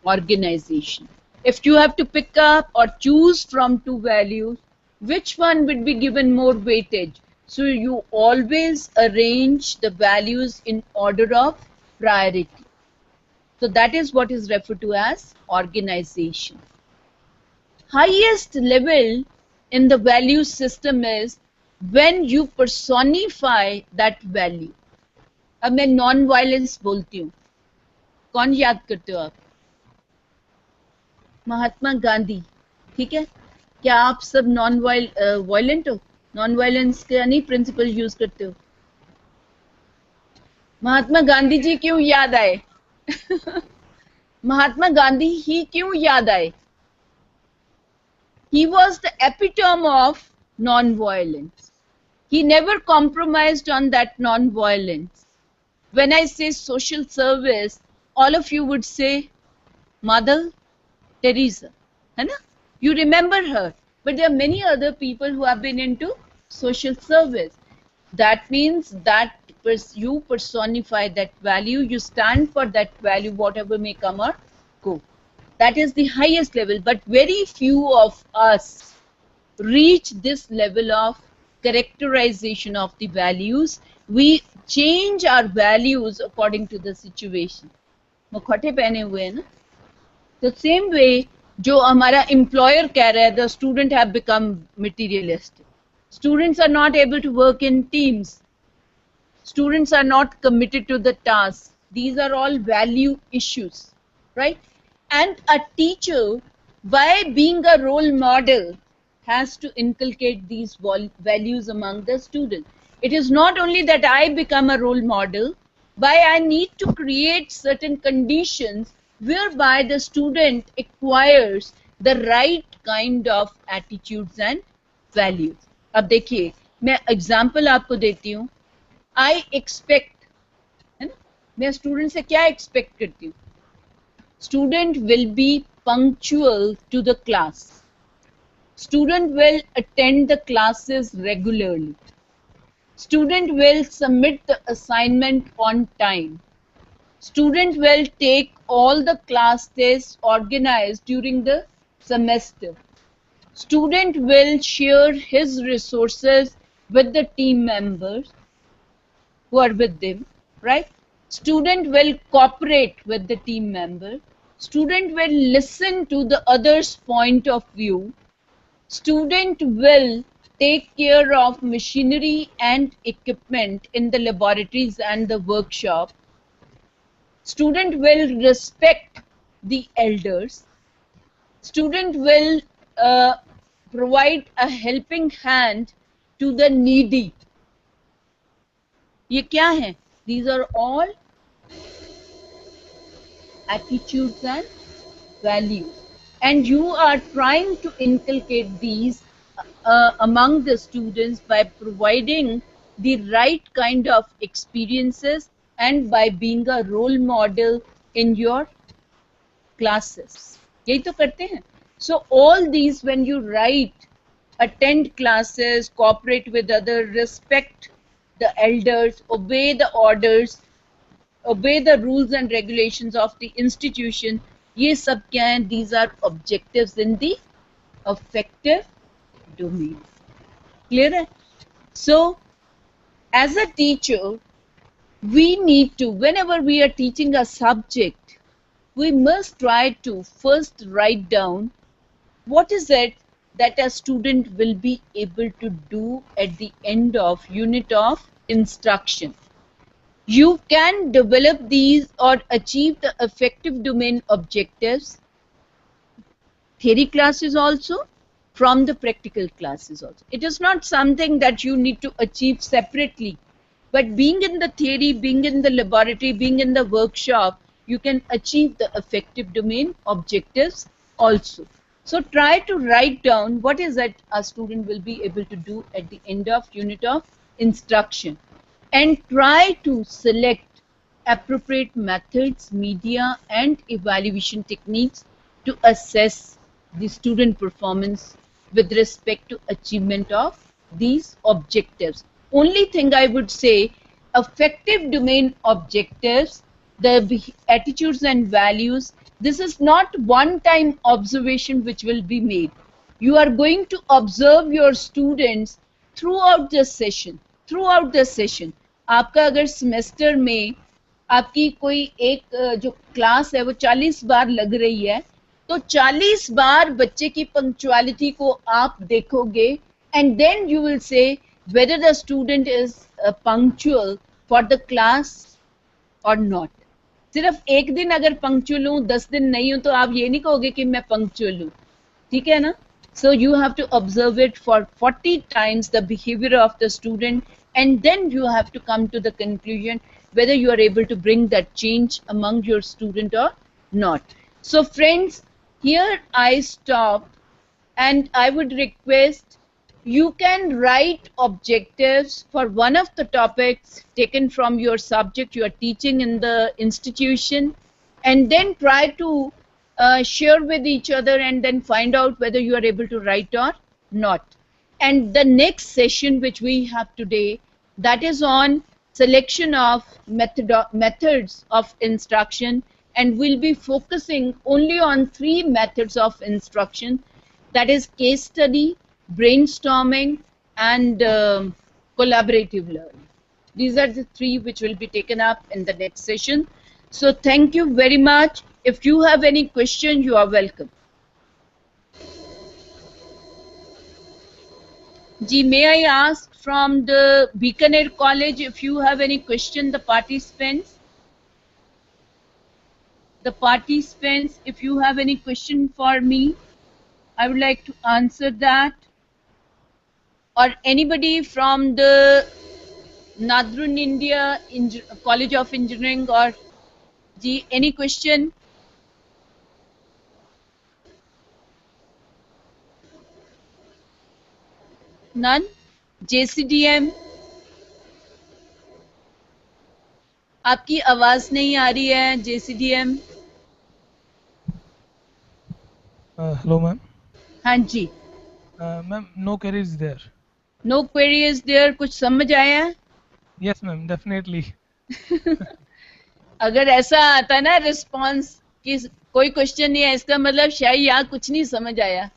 Organization. If you have to pick up or choose from two values, which one would be given more weightage? So you always arrange the values in order of priority. So that is what is referred to as organization. Highest level in the value system is when you personify that value. अब मैं non-violence बोलती हूँ. कौन याद करते हो आप? महात्मा गांधी. ठीक है? क्या आप सब non-violent हो? Non-violence का नहीं प्रिंसिपल यूज करते हो? महात्मा गांधी जी क्यों याद आए? महात्मा गांधी ही क्यों याद आए? He was the epitome of non-violence. He never compromised on that non-violence. When I say social service, all of you would say Mother Teresa. है ना? You remember her. But there are many other people who have been into social service. That means that you personify that value, you stand for that value, whatever may come or go. That is the highest level, but very few of us reach this level of characterization of the values. We change our values according to the situation. मुखौटे पहने हुए हैं ना? The same way, जो हमारा employer कह रहा है, the student have become materialistic. Students are not able to work in teams. Students are not committed to the task. These are all value issues, right? And a teacher, by being a role model, has to inculcate these values among the students. It is not only that I become a role model, but I need to create certain conditions whereby the student acquires the right kind of attitudes and values. अब देखिए मैं example आपको देती हूँ. I expect, है ना, मैं student से क्या एक्सपेक्ट करती हूँ? Student will be punctual to the class. Student will attend the classes regularly. Student will submit the assignment on time. Student will take all the class tests organized during the semester. Student will share his resources with the team members who are with them, right? Student will cooperate with the team member. Student will listen to the other's point of view. Student will take care of machinery and equipment in the laboratories and the workshop. Student will respect the elders. Student will provide a helping hand to the needy. ये क्या है? These are all attitudes and values, and you are trying to inculcate these among the students by providing the right kind of experiences and by being a role model in your classes. यही तो करते हैं. So all these, when you write, attend classes, cooperate with others, respect the elders, obey the orders, obey the rules and regulations of the institution, ये सब क्या हैं? These are objectives in the affective domain. Clear है? So as a teacher, we need to, whenever we are teaching a subject, we must try to first write down what is it that a student will be able to do at the end of unit of instruction. You can develop these or achieve the affective domain objectives, theory classes also, from the practical classes also. It is not something that you need to achieve separately, but being in the theory, being in the laboratory, being in the workshop, you can achieve the affective domain objectives also. So try to write down what is that a student will be able to do at the end of unit of instruction, and try to select appropriate methods, media and evaluation techniques to assess the student performance with respect to achievement of these objectives. Only thing I would say, affective domain objectives, the attitudes and values, this is not one-time observation which will be made. You are going to observe your students throughout the session. Throughout the session. आपका अगर semester में आपकी कोई एक जो class है वो 40 बार लग रही है, तो 40 बार बच्चे की पंक्चुअलिटी को आप देखोगे, and then you will say whether the student is punctual for the class or not. सिर्फ एक दिन अगर पंक्चुअल हूँ, 10 दिन नहीं हूँ, तो आप ये नहीं कहोगे कि मैं पंक्चुअल हूँ. ठीक है ना? So you have to observe it for 40 times the behavior of the student, and then you have to come to the conclusion whether you are able to bring that change among your student or not. So friends, here I stop, and I would request you can write objectives for one of the topics taken from your subject you are teaching in the institution, and then try to share with each other and then find out whether you are able to write or not. And the next session which we have today, that is on selection of methods of instruction, and we'll be focusing only on 3 methods of instruction, that is case study, brainstorming and collaborative learning. These are the 3 which will be taken up in the next session. So thank you very much. If you have any question, you are welcome. Ji, may I ask from the Bikaner College if you have any question, the participants? The participants, if you have any question for me, I would like to answer that. or anybody from the Northern India College of Engineering or any question? None? JCDM? आपकी आवाज नहीं आ रही है JCDM. Hello, ma'am. हाँ जी. Ma'am, no query is there. No query is there. कुछ समझ आया? Yes, ma'am, definitely. अगर ऐसा आता ना रिस्पांस कि कोई क्वेश्चन नहीं है, इसका मतलब शायद यहाँ कुछ नहीं समझ आया.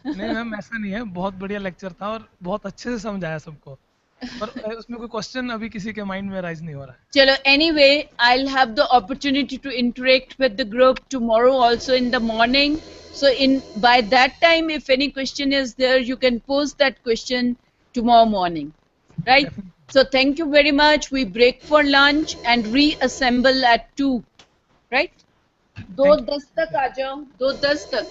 नहीं मैम, ऐसा नहीं है, बहुत बढ़िया लेक्चर था और बहुत अच्छे से समझाया सबको, पर उसमें कोई क्वेश्चन अभी किसी के माइंड में राइज नहीं हो रहा है. चलो, anyway, I'll have the opportunity to interact with the group tomorrow also in the morning. So by that time, if any question is there, you can post that question tomorrow morning, right? Definitely. So thank you very much. We break for lunch and reassemble at 2, right? 2:10 तक आ जाओ, 2:10 तक.